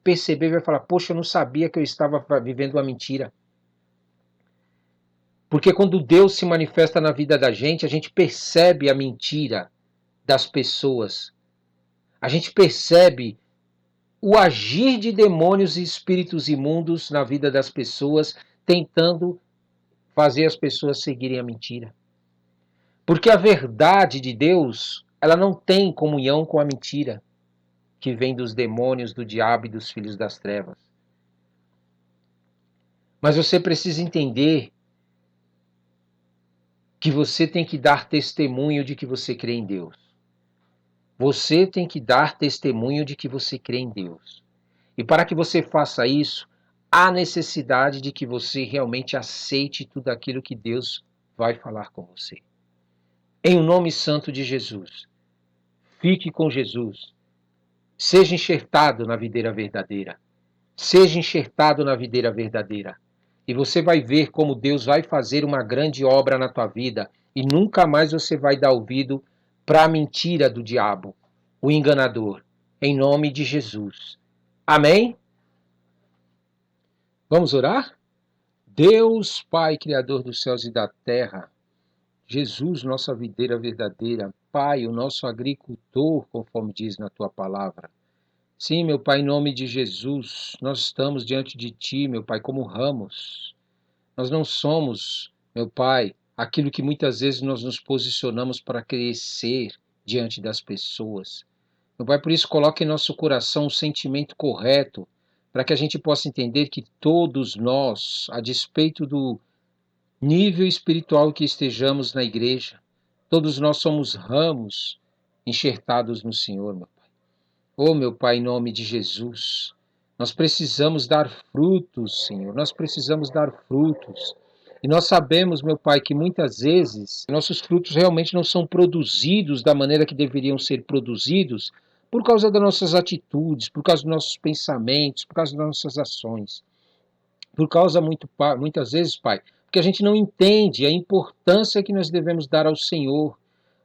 Speaker 1: perceber e vai falar: poxa, eu não sabia que eu estava vivendo uma mentira. Porque quando Deus se manifesta na vida da gente, a gente percebe a mentira das pessoas. A gente percebe o agir de demônios e espíritos imundos na vida das pessoas, tentando fazer as pessoas seguirem a mentira. Porque a verdade de Deus, ela não tem comunhão com a mentira que vem dos demônios, do diabo e dos filhos das trevas. Mas você precisa entender que você tem que dar testemunho de que você crê em Deus. Você tem que dar testemunho de que você crê em Deus. E para que você faça isso, há necessidade de que você realmente aceite tudo aquilo que Deus vai falar com você. Em nome santo de Jesus, fique com Jesus. Seja enxertado na videira verdadeira. Seja enxertado na videira verdadeira. E você vai ver como Deus vai fazer uma grande obra na tua vida. E nunca mais você vai dar ouvido para a mentira do diabo, o enganador. Em nome de Jesus. Amém? Vamos orar? Deus, Pai, Criador dos céus e da terra, Jesus, nossa videira verdadeira, Pai, o nosso agricultor, conforme diz na tua palavra. Sim, meu Pai, em nome de Jesus, nós estamos diante de Ti, meu Pai, como ramos. Nós não somos, meu Pai, aquilo que muitas vezes nós nos posicionamos para crescer diante das pessoas. Meu Pai, por isso coloque em nosso coração um sentimento correto, para que a gente possa entender que todos nós, a despeito do nível espiritual que estejamos na igreja, todos nós somos ramos enxertados no Senhor, meu Pai. Oh, meu Pai, em nome de Jesus, nós precisamos dar frutos, Senhor, nós precisamos dar frutos. E nós sabemos, meu Pai, que muitas vezes nossos frutos realmente não são produzidos da maneira que deveriam ser produzidos por causa das nossas atitudes, por causa dos nossos pensamentos, por causa das nossas ações. Por causa muitas vezes, Pai, porque a gente não entende a importância que nós devemos dar ao Senhor,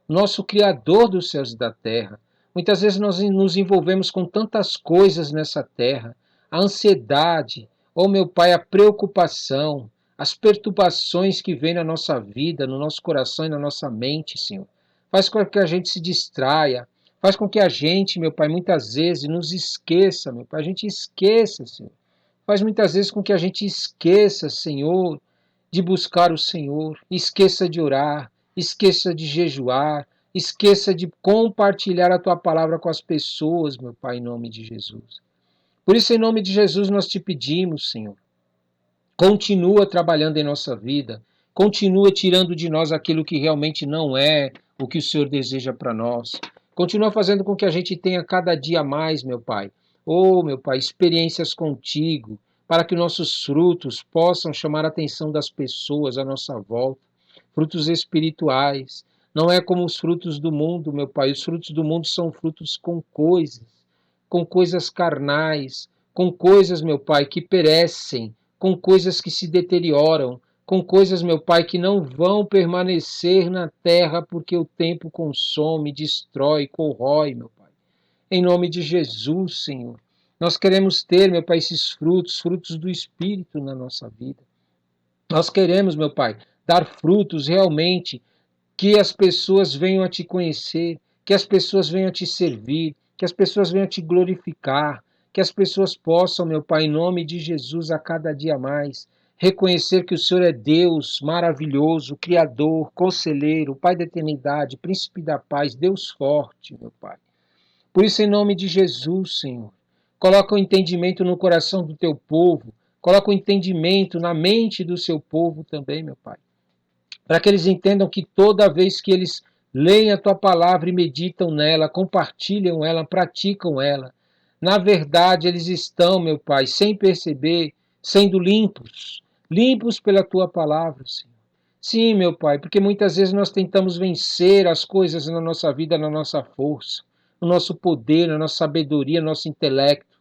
Speaker 1: nosso Criador dos céus e da terra. Muitas vezes nós nos envolvemos com tantas coisas nessa terra, a ansiedade, oh meu Pai, a preocupação, as perturbações que vêm na nossa vida, no nosso coração e na nossa mente, Senhor. Faz com que a gente se distraia, faz com que a gente, meu Pai, muitas vezes nos esqueça, meu Pai, a gente esqueça, Senhor. Faz muitas vezes com que a gente esqueça, Senhor, de buscar o Senhor, esqueça de orar, esqueça de jejuar, esqueça de compartilhar a tua palavra com as pessoas, meu Pai, em nome de Jesus. Por isso, em nome de Jesus, nós te pedimos, Senhor, continua trabalhando em nossa vida, continua tirando de nós aquilo que realmente não é o que o Senhor deseja para nós. Continua fazendo com que a gente tenha cada dia mais, meu Pai. Oh, meu Pai, experiências contigo, para que nossos frutos possam chamar a atenção das pessoas à nossa volta. Frutos espirituais. Não é como os frutos do mundo, meu Pai. Os frutos do mundo são frutos com coisas carnais, com coisas, meu Pai, que perecem, com coisas que se deterioram, com coisas, meu Pai, que não vão permanecer na terra porque o tempo consome, destrói, corrói, meu Pai. Em nome de Jesus, Senhor, nós queremos ter, meu Pai, esses frutos, frutos do Espírito na nossa vida. Nós queremos, meu Pai, dar frutos realmente que as pessoas venham a te conhecer, que as pessoas venham a te servir, que as pessoas venham a te glorificar, que as pessoas possam, meu Pai, em nome de Jesus, a cada dia mais, reconhecer que o Senhor é Deus maravilhoso, Criador, Conselheiro, Pai da eternidade, Príncipe da paz, Deus forte, meu Pai. Por isso, em nome de Jesus, Senhor, coloca o entendimento no coração do teu povo, coloca o entendimento na mente do seu povo também, meu Pai, para que eles entendam que toda vez que eles leem a tua palavra e meditam nela, compartilham ela, praticam ela, na verdade eles estão, meu Pai, sem perceber, sendo limpos, limpos pela tua palavra, Senhor. Sim, meu Pai, porque muitas vezes nós tentamos vencer as coisas na nossa vida, na nossa força, no nosso poder, na nossa sabedoria, no nosso intelecto.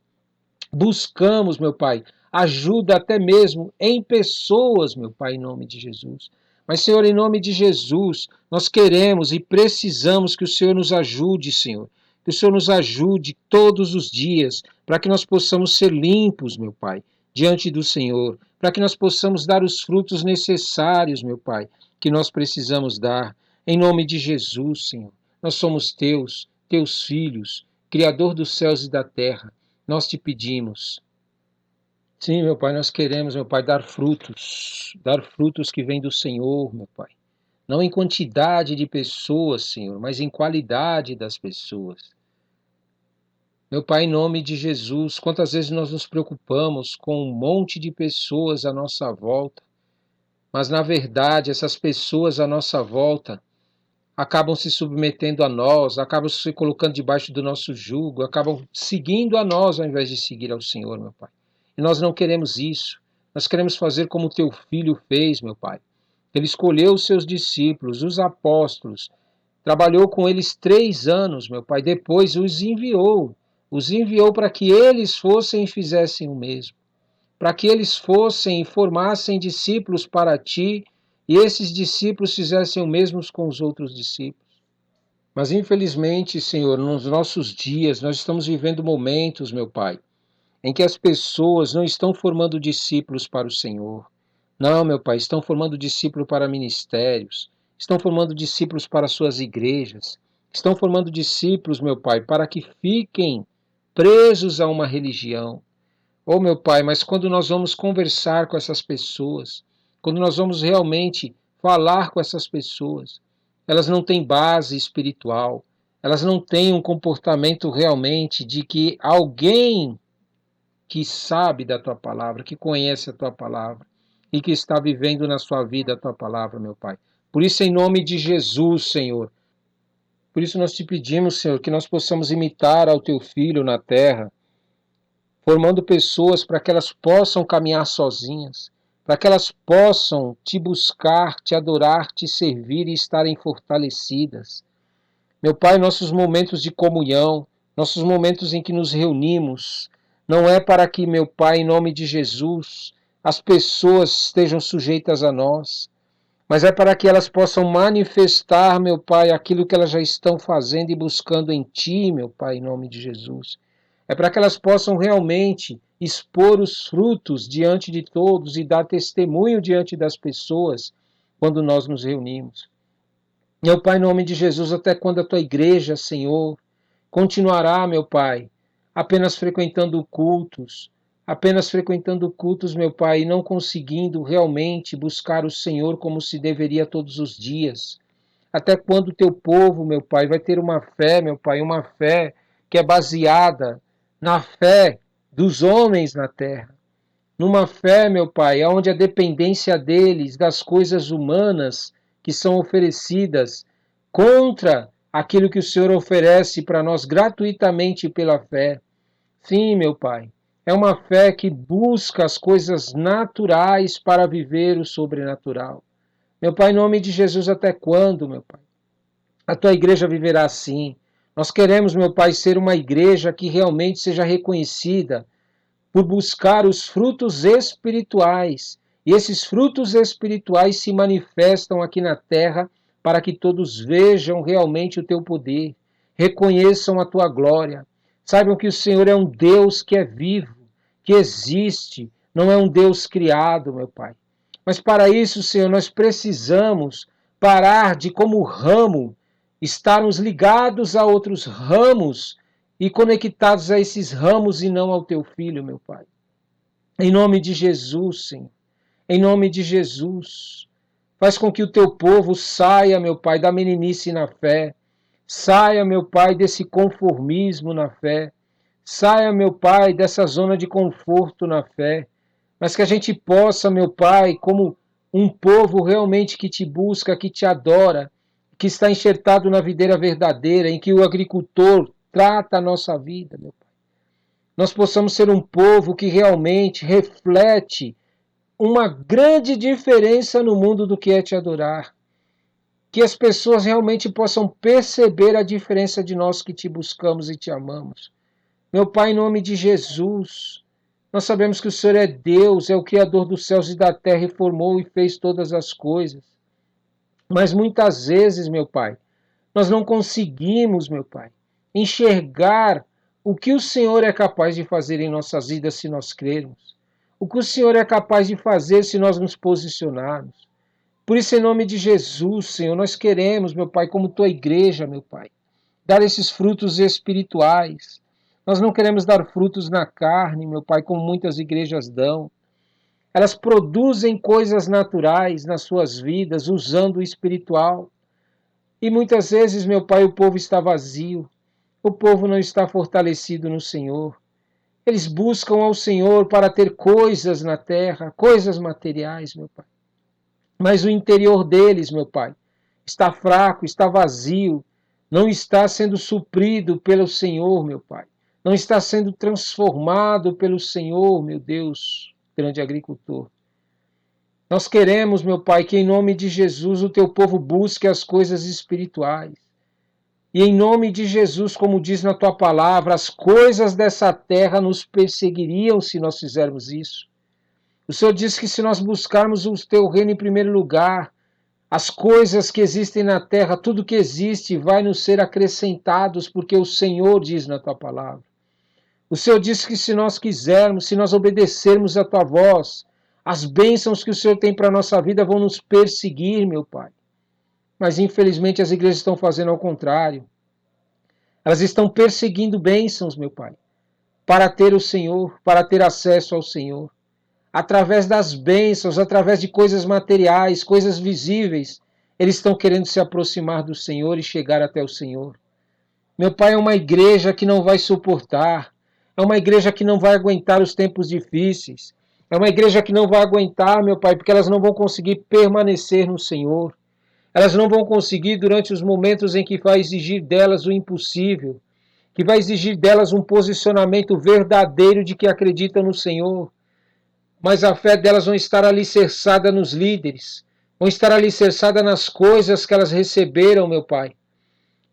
Speaker 1: Buscamos, meu Pai, ajuda até mesmo em pessoas, meu Pai, em nome de Jesus. Mas, Senhor, em nome de Jesus, nós queremos e precisamos que o Senhor nos ajude, Senhor. Que o Senhor nos ajude todos os dias, para que nós possamos ser limpos, meu Pai, diante do Senhor, para que nós possamos dar os frutos necessários, meu Pai, que nós precisamos dar. Em nome de Jesus, Senhor. Nós somos teus filhos, Criador dos céus e da terra. Nós te pedimos. Sim, meu Pai, nós queremos, meu Pai, dar frutos que vêm do Senhor, meu Pai. Não em quantidade de pessoas, Senhor, mas em qualidade das pessoas. Meu Pai, em nome de Jesus, quantas vezes nós nos preocupamos com um monte de pessoas à nossa volta, mas na verdade essas pessoas à nossa volta acabam se submetendo a nós, acabam se colocando debaixo do nosso jugo, acabam seguindo a nós ao invés de seguir ao Senhor, meu Pai. E nós não queremos isso. Nós queremos fazer como o teu filho fez, meu Pai. Ele escolheu os seus discípulos, os apóstolos, trabalhou com eles 3 anos, meu Pai. Depois os enviou para que eles fossem e fizessem o mesmo, para que eles fossem e formassem discípulos para ti, e esses discípulos fizessem o mesmo com os outros discípulos. Mas infelizmente, Senhor, nos nossos dias nós estamos vivendo momentos, meu Pai, em que as pessoas não estão formando discípulos para o Senhor. Não, meu Pai, estão formando discípulos para ministérios, estão formando discípulos para suas igrejas, estão formando discípulos, meu Pai, para que fiquem presos a uma religião. Oh, meu Pai, mas quando nós vamos conversar com essas pessoas, quando nós vamos realmente falar com essas pessoas, elas não têm base espiritual, elas não têm um comportamento realmente de que alguém que sabe da tua palavra, que conhece a tua palavra e que está vivendo na sua vida a tua palavra, meu Pai. Por isso, em nome de Jesus, Senhor, por isso nós te pedimos, Senhor, que nós possamos imitar ao teu Filho na terra, formando pessoas para que elas possam caminhar sozinhas, para que elas possam te buscar, te adorar, te servir e estarem fortalecidas. Meu Pai, nossos momentos de comunhão, nossos momentos em que nos reunimos, não é para que, meu Pai, em nome de Jesus, as pessoas estejam sujeitas a nós, mas é para que elas possam manifestar, meu Pai, aquilo que elas já estão fazendo e buscando em Ti, meu Pai, em nome de Jesus. É para que elas possam realmente expor os frutos diante de todos e dar testemunho diante das pessoas quando nós nos reunimos. Meu Pai, em nome de Jesus, até quando a Tua igreja, Senhor, continuará, meu Pai, apenas frequentando cultos, meu Pai, e não conseguindo realmente buscar o Senhor como se deveria todos os dias. Até quando o teu povo, meu Pai, vai ter uma fé, meu Pai, uma fé que é baseada na fé dos homens na terra. Numa fé, meu Pai, onde a dependência deles, das coisas humanas que são oferecidas, contra aquilo que o Senhor oferece para nós gratuitamente pela fé. Sim, meu Pai, é uma fé que busca as coisas naturais para viver o sobrenatural. Meu Pai, em nome de Jesus, até quando, meu Pai? A tua igreja viverá assim. Nós queremos, meu Pai, ser uma igreja que realmente seja reconhecida por buscar os frutos espirituais. E esses frutos espirituais se manifestam aqui na terra para que todos vejam realmente o teu poder, reconheçam a tua glória. Saibam que o Senhor é um Deus que é vivo, que existe, não é um Deus criado, meu Pai. Mas para isso, Senhor, nós precisamos parar de, como ramo, estarmos ligados a outros ramos e conectados a esses ramos e não ao teu filho, meu Pai. Em nome de Jesus, Senhor. Em nome de Jesus. Faz com que o teu povo saia, meu Pai, da meninice na fé. Saia, meu Pai, desse conformismo na fé. Saia, meu Pai, dessa zona de conforto na fé. Mas que a gente possa, meu Pai, como um povo realmente que te busca, que te adora, que está enxertado na videira verdadeira, em que o agricultor trata a nossa vida, meu Pai. Nós possamos ser um povo que realmente reflete uma grande diferença no mundo do que é te adorar. Que as pessoas realmente possam perceber a diferença de nós que te buscamos e te amamos. Meu Pai, em nome de Jesus, nós sabemos que o Senhor é Deus, é o Criador dos céus e da terra, e formou e fez todas as coisas. Mas muitas vezes, meu Pai, nós não conseguimos, meu Pai, enxergar o que o Senhor é capaz de fazer em nossas vidas se nós crermos. O que o Senhor é capaz de fazer se nós nos posicionarmos. Por isso, em nome de Jesus, Senhor, nós queremos, meu Pai, como tua igreja, meu Pai, dar esses frutos espirituais. Nós não queremos dar frutos na carne, meu Pai, como muitas igrejas dão. Elas produzem coisas naturais nas suas vidas, usando o espiritual. E muitas vezes, meu Pai, o povo está vazio. O povo não está fortalecido no Senhor. Eles buscam ao Senhor para ter coisas na terra, coisas materiais, meu Pai. Mas o interior deles, meu Pai, está fraco, está vazio, não está sendo suprido pelo Senhor, meu Pai. Não está sendo transformado pelo Senhor, meu Deus, grande agricultor. Nós queremos, meu Pai, que em nome de Jesus o teu povo busque as coisas espirituais. E em nome de Jesus, como diz na tua palavra, as coisas dessa terra nos perseguiriam se nós fizermos isso. O Senhor diz que se nós buscarmos o teu reino em primeiro lugar, as coisas que existem na terra, tudo que existe, vai nos ser acrescentados, porque o Senhor diz na tua palavra. O Senhor diz que se nós quisermos, se nós obedecermos a tua voz, as bênçãos que o Senhor tem para a nossa vida vão nos perseguir, meu Pai. Mas infelizmente as igrejas estão fazendo ao contrário. Elas estão perseguindo bênçãos, meu Pai, para ter o Senhor, para ter acesso ao Senhor. Através das bênçãos, através de coisas materiais, coisas visíveis, eles estão querendo se aproximar do Senhor e chegar até o Senhor. Meu Pai, é uma igreja que não vai suportar, é uma igreja que não vai aguentar os tempos difíceis, é uma igreja que não vai aguentar, meu Pai, porque elas não vão conseguir permanecer no Senhor. Elas não vão conseguir durante os momentos em que vai exigir delas o impossível, que vai exigir delas um posicionamento verdadeiro de que acreditam no Senhor. mas a fé delas não estar alicerçada nos líderes, vão estar alicerçada nas coisas que elas receberam, meu Pai.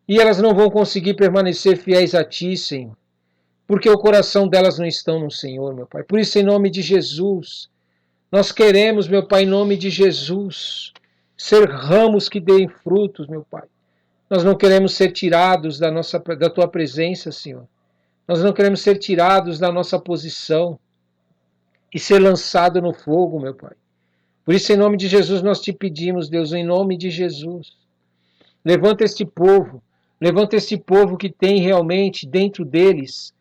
Speaker 1: E elas não vão conseguir permanecer fiéis a Ti, Senhor, porque o coração delas não está no Senhor, meu Pai. Por isso, em nome de Jesus, nós queremos, meu Pai, em nome de Jesus, ser ramos que deem frutos, meu Pai. Nós não queremos ser tirados da Tua presença, Senhor. Nós não queremos ser tirados da nossa posição e ser lançado no fogo, meu Pai. Por isso, em nome de Jesus, nós te pedimos, Deus, em nome de Jesus, levanta este povo que tem realmente dentro deles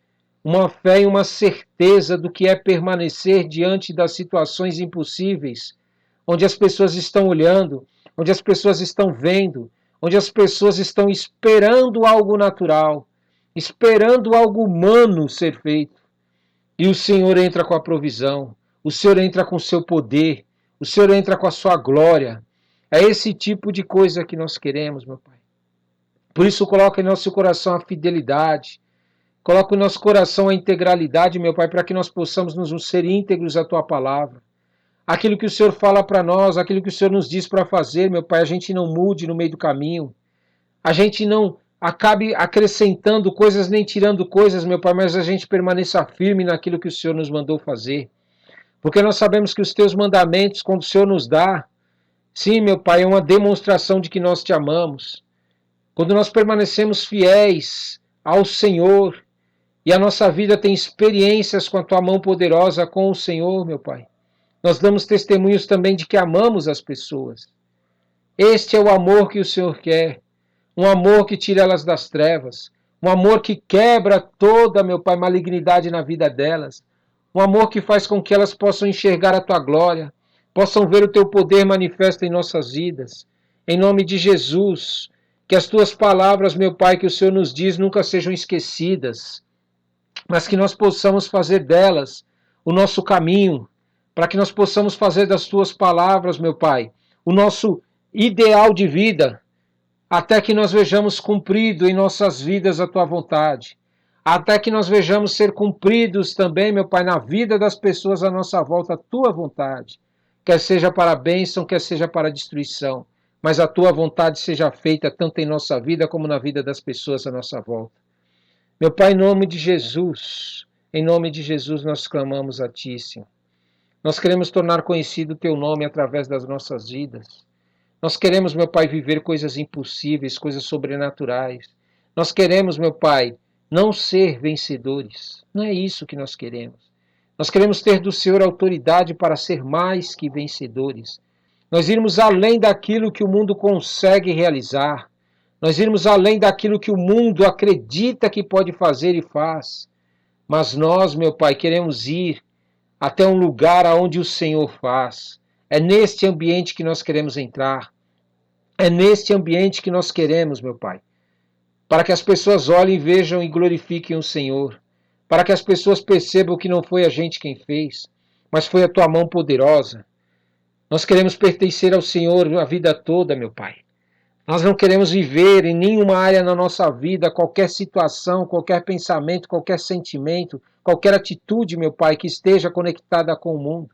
Speaker 1: uma fé e uma certeza do que é permanecer diante das situações impossíveis, onde as pessoas estão olhando, onde as pessoas estão vendo, onde as pessoas estão esperando algo natural, esperando algo humano ser feito. E o Senhor entra com a provisão, o Senhor entra com o seu poder, o Senhor entra com a sua glória. É esse tipo de coisa que nós queremos, meu Pai. Por isso, coloca em nosso coração a fidelidade, coloca em nosso coração a integralidade, meu Pai, para que nós possamos nos ser íntegros à Tua palavra. Aquilo que o Senhor fala para nós, aquilo que o Senhor nos diz para fazer, meu Pai, a gente não mude no meio do caminho. A gente não acabe acrescentando coisas nem tirando coisas, meu Pai, mas a gente permaneça firme naquilo que o Senhor nos mandou fazer. Porque nós sabemos que os Teus mandamentos, quando o Senhor nos dá, sim, meu Pai, é uma demonstração de que nós Te amamos. Quando nós permanecemos fiéis ao Senhor e a nossa vida tem experiências com a Tua mão poderosa com o Senhor, meu Pai, nós damos testemunhos também de que amamos as pessoas. Este é o amor que o Senhor quer. Um amor que tira elas das trevas. Um amor que quebra toda, meu Pai, malignidade na vida delas. Um amor que faz com que elas possam enxergar a Tua glória, possam ver o Teu poder manifesto em nossas vidas. Em nome de Jesus, que as Tuas palavras, meu Pai, que o Senhor nos diz, nunca sejam esquecidas, mas que nós possamos fazer delas o nosso caminho, para que nós possamos fazer das Tuas palavras, meu Pai, o nosso ideal de vida, até que nós vejamos cumprido em nossas vidas a Tua vontade, até que nós vejamos ser cumpridos também, meu Pai, na vida das pessoas à nossa volta, a Tua vontade, quer seja para a bênção, quer seja para a destruição, mas a Tua vontade seja feita tanto em nossa vida como na vida das pessoas à nossa volta. Meu Pai, em nome de Jesus nós clamamos a Ti, Senhor. Nós queremos tornar conhecido o Teu nome através das nossas vidas. Nós queremos, meu Pai, viver coisas impossíveis, coisas sobrenaturais. Nós queremos, meu Pai, não ser vencedores. Não é isso que nós queremos. Nós queremos ter do Senhor autoridade para ser mais que vencedores. Nós irmos além daquilo que o mundo consegue realizar. Nós irmos além daquilo que o mundo acredita que pode fazer e faz. Mas nós, meu Pai, queremos ir até um lugar aonde o Senhor faz. É neste ambiente que nós queremos entrar. É neste ambiente que nós queremos, meu Pai. Para que as pessoas olhem, vejam e glorifiquem o Senhor. Para que as pessoas percebam que não foi a gente quem fez, mas foi a Tua mão poderosa. Nós queremos pertencer ao Senhor a vida toda, meu Pai. Nós não queremos viver em nenhuma área na nossa vida, qualquer situação, qualquer pensamento, qualquer sentimento, qualquer atitude, meu Pai, que esteja conectada com o mundo.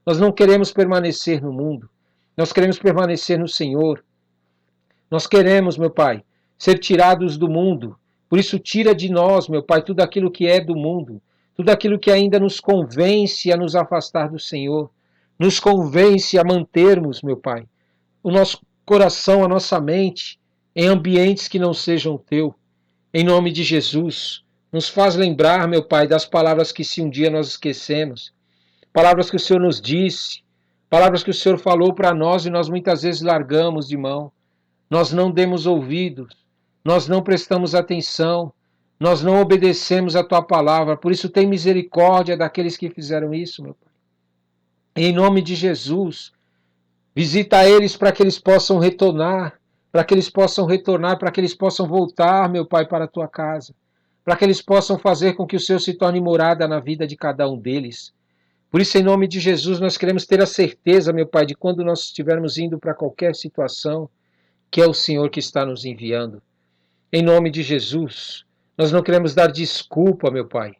Speaker 1: Nós não queremos permanecer no mundo. Nós queremos permanecer no Senhor. Nós queremos, meu Pai, ser tirados do mundo. Por isso, tira de nós, meu Pai, tudo aquilo que é do mundo, tudo aquilo que ainda nos convence a nos afastar do Senhor, nos convence a mantermos, meu Pai, o nosso coração, a nossa mente, em ambientes que não sejam o Teu. Em nome de Jesus, nos faz lembrar, meu Pai, das palavras que se um dia nós esquecemos, palavras que o Senhor nos disse, palavras que o Senhor falou para nós e nós muitas vezes largamos de mão. Nós não demos ouvidos, nós não prestamos atenção, nós não obedecemos a Tua palavra. Por isso, tem misericórdia daqueles que fizeram isso, meu Pai. Em nome de Jesus, visita eles para que eles possam retornar, para que eles possam retornar, para que eles possam voltar, meu Pai, para a Tua casa, para que eles possam fazer com que o Senhor se torne morada na vida de cada um deles. Por isso, em nome de Jesus, nós queremos ter a certeza, meu Pai, de quando nós estivermos indo para qualquer situação, que é o Senhor que está nos enviando. Em nome de Jesus, nós não queremos dar desculpa, meu Pai,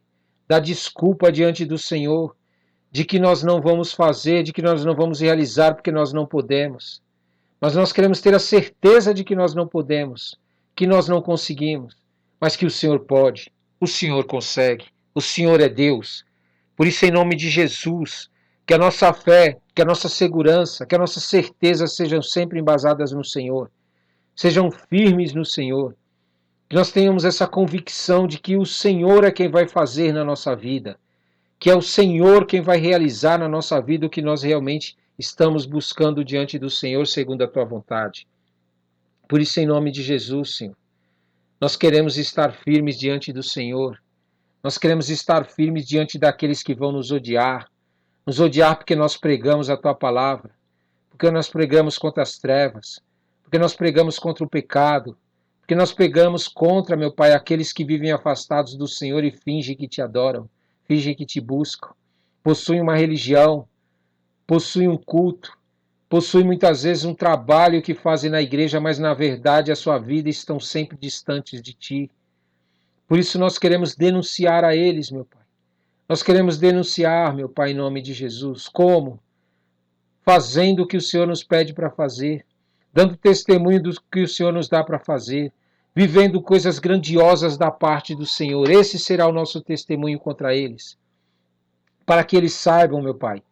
Speaker 1: dar desculpa diante do Senhor, de que nós não vamos fazer, de que nós não vamos realizar porque nós não podemos. Mas nós queremos ter a certeza de que nós não podemos, que nós não conseguimos, mas que o Senhor pode, o Senhor consegue, o Senhor é Deus. Por isso, em nome de Jesus, que a nossa fé, que a nossa segurança, que a nossa certeza sejam sempre embasadas no Senhor, sejam firmes no Senhor, que nós tenhamos essa convicção de que o Senhor é quem vai fazer na nossa vida, que é o Senhor quem vai realizar na nossa vida o que nós realmente estamos buscando diante do Senhor, segundo a tua vontade. Por isso, em nome de Jesus, Senhor, nós queremos estar firmes diante do Senhor, nós queremos estar firmes diante daqueles que vão nos odiar porque nós pregamos a tua palavra, porque nós pregamos contra as trevas, porque nós pregamos contra o pecado, porque nós pregamos contra, meu Pai, aqueles que vivem afastados do Senhor e fingem que te adoram, fingem que te buscam, possuem uma religião, possuem um culto, possuem muitas vezes um trabalho que fazem na igreja, mas na verdade a sua vida estão sempre distantes de ti. Por isso nós queremos denunciar a eles, meu Pai. Nós queremos denunciar, meu Pai, em nome de Jesus. Como? Fazendo o que o Senhor nos pede para fazer, dando testemunho do que o Senhor nos dá para fazer, vivendo coisas grandiosas da parte do Senhor. Esse será o nosso testemunho contra eles. Para que eles saibam, meu Pai,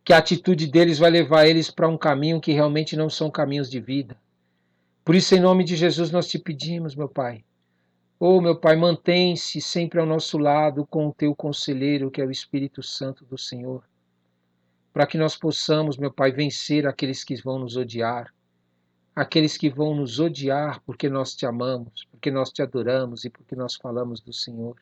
Speaker 1: que a atitude deles vai levar eles para um caminho que realmente não são caminhos de vida. Por isso, em nome de Jesus, nós te pedimos, meu Pai. Oh, meu Pai, mantém-se sempre ao nosso lado com o teu conselheiro, que é o Espírito Santo do Senhor, para que nós possamos, meu Pai, vencer aqueles que vão nos odiar, aqueles que vão nos odiar porque nós te amamos, porque nós te adoramos e porque nós falamos do Senhor.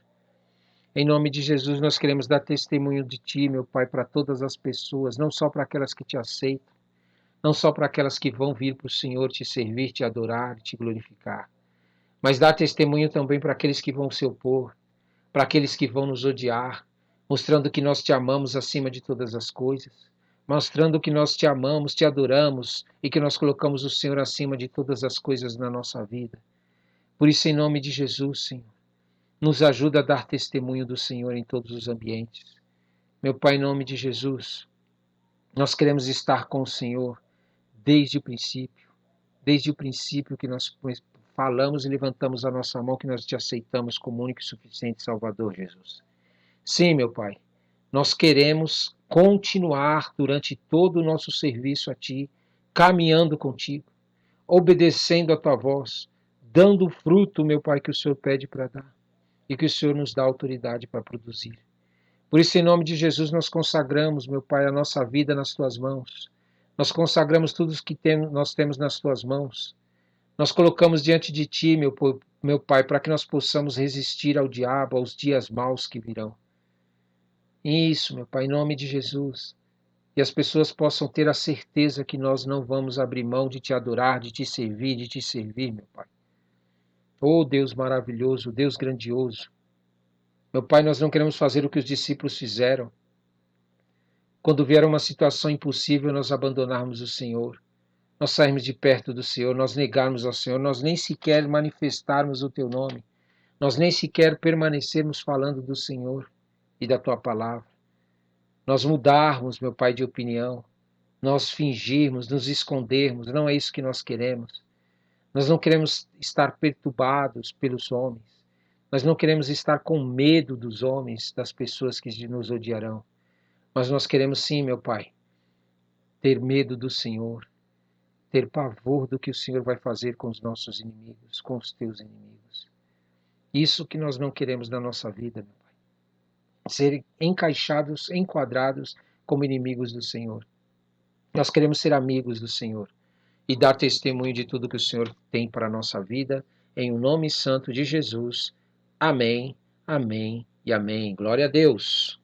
Speaker 1: Em nome de Jesus, nós queremos dar testemunho de ti, meu Pai, para todas as pessoas, não só para aquelas que te aceitam, não só para aquelas que vão vir para o Senhor te servir, te adorar, te glorificar, mas dar testemunho também para aqueles que vão se opor, para aqueles que vão nos odiar, mostrando que nós te amamos acima de todas as coisas, mostrando que nós te amamos, te adoramos e que nós colocamos o Senhor acima de todas as coisas na nossa vida. Por isso, em nome de Jesus, Senhor, nos ajuda a dar testemunho do Senhor em todos os ambientes. Meu Pai, em nome de Jesus, nós queremos estar com o Senhor desde o princípio que nós falamos e levantamos a nossa mão, que nós te aceitamos como único e suficiente Salvador, Jesus. Sim, meu Pai, nós queremos continuar durante todo o nosso serviço a Ti, caminhando contigo, obedecendo a Tua voz, dando o fruto, meu Pai, que o Senhor pede para dar e que o Senhor nos dá autoridade para produzir. Por isso, em nome de Jesus, nós consagramos, meu Pai, a nossa vida nas Tuas mãos. Nós consagramos tudo o que nós temos nas Tuas mãos. Nós colocamos diante de Ti, meu Pai, para que nós possamos resistir ao diabo, aos dias maus que virão. Isso, meu Pai, em nome de Jesus. E as pessoas possam ter a certeza que nós não vamos abrir mão de Te adorar, de Te servir, meu Pai. Oh, Deus maravilhoso, Deus grandioso. Meu Pai, nós não queremos fazer o que os discípulos fizeram. Quando vier uma situação impossível, nós abandonarmos o Senhor. Nós sairmos de perto do Senhor, nós negarmos ao Senhor, nós nem sequer manifestarmos o Teu nome. Nós nem sequer permanecermos falando do Senhor e da Tua palavra. Nós mudarmos, meu Pai, de opinião. Nós fingirmos, nos escondermos. Não é isso que nós queremos. Nós não queremos estar perturbados pelos homens. Nós não queremos estar com medo dos homens, das pessoas que nos odiarão. Mas nós queremos sim, meu Pai, ter medo do Senhor, ter pavor do que o Senhor vai fazer com os nossos inimigos, com os teus inimigos. Isso que nós não queremos na nossa vida, meu Pai. Ser encaixados, enquadrados como inimigos do Senhor. Nós queremos ser amigos do Senhor e dar testemunho de tudo que o Senhor tem para a nossa vida, em o nome santo de Jesus. Amém, amém e amém. Glória a Deus.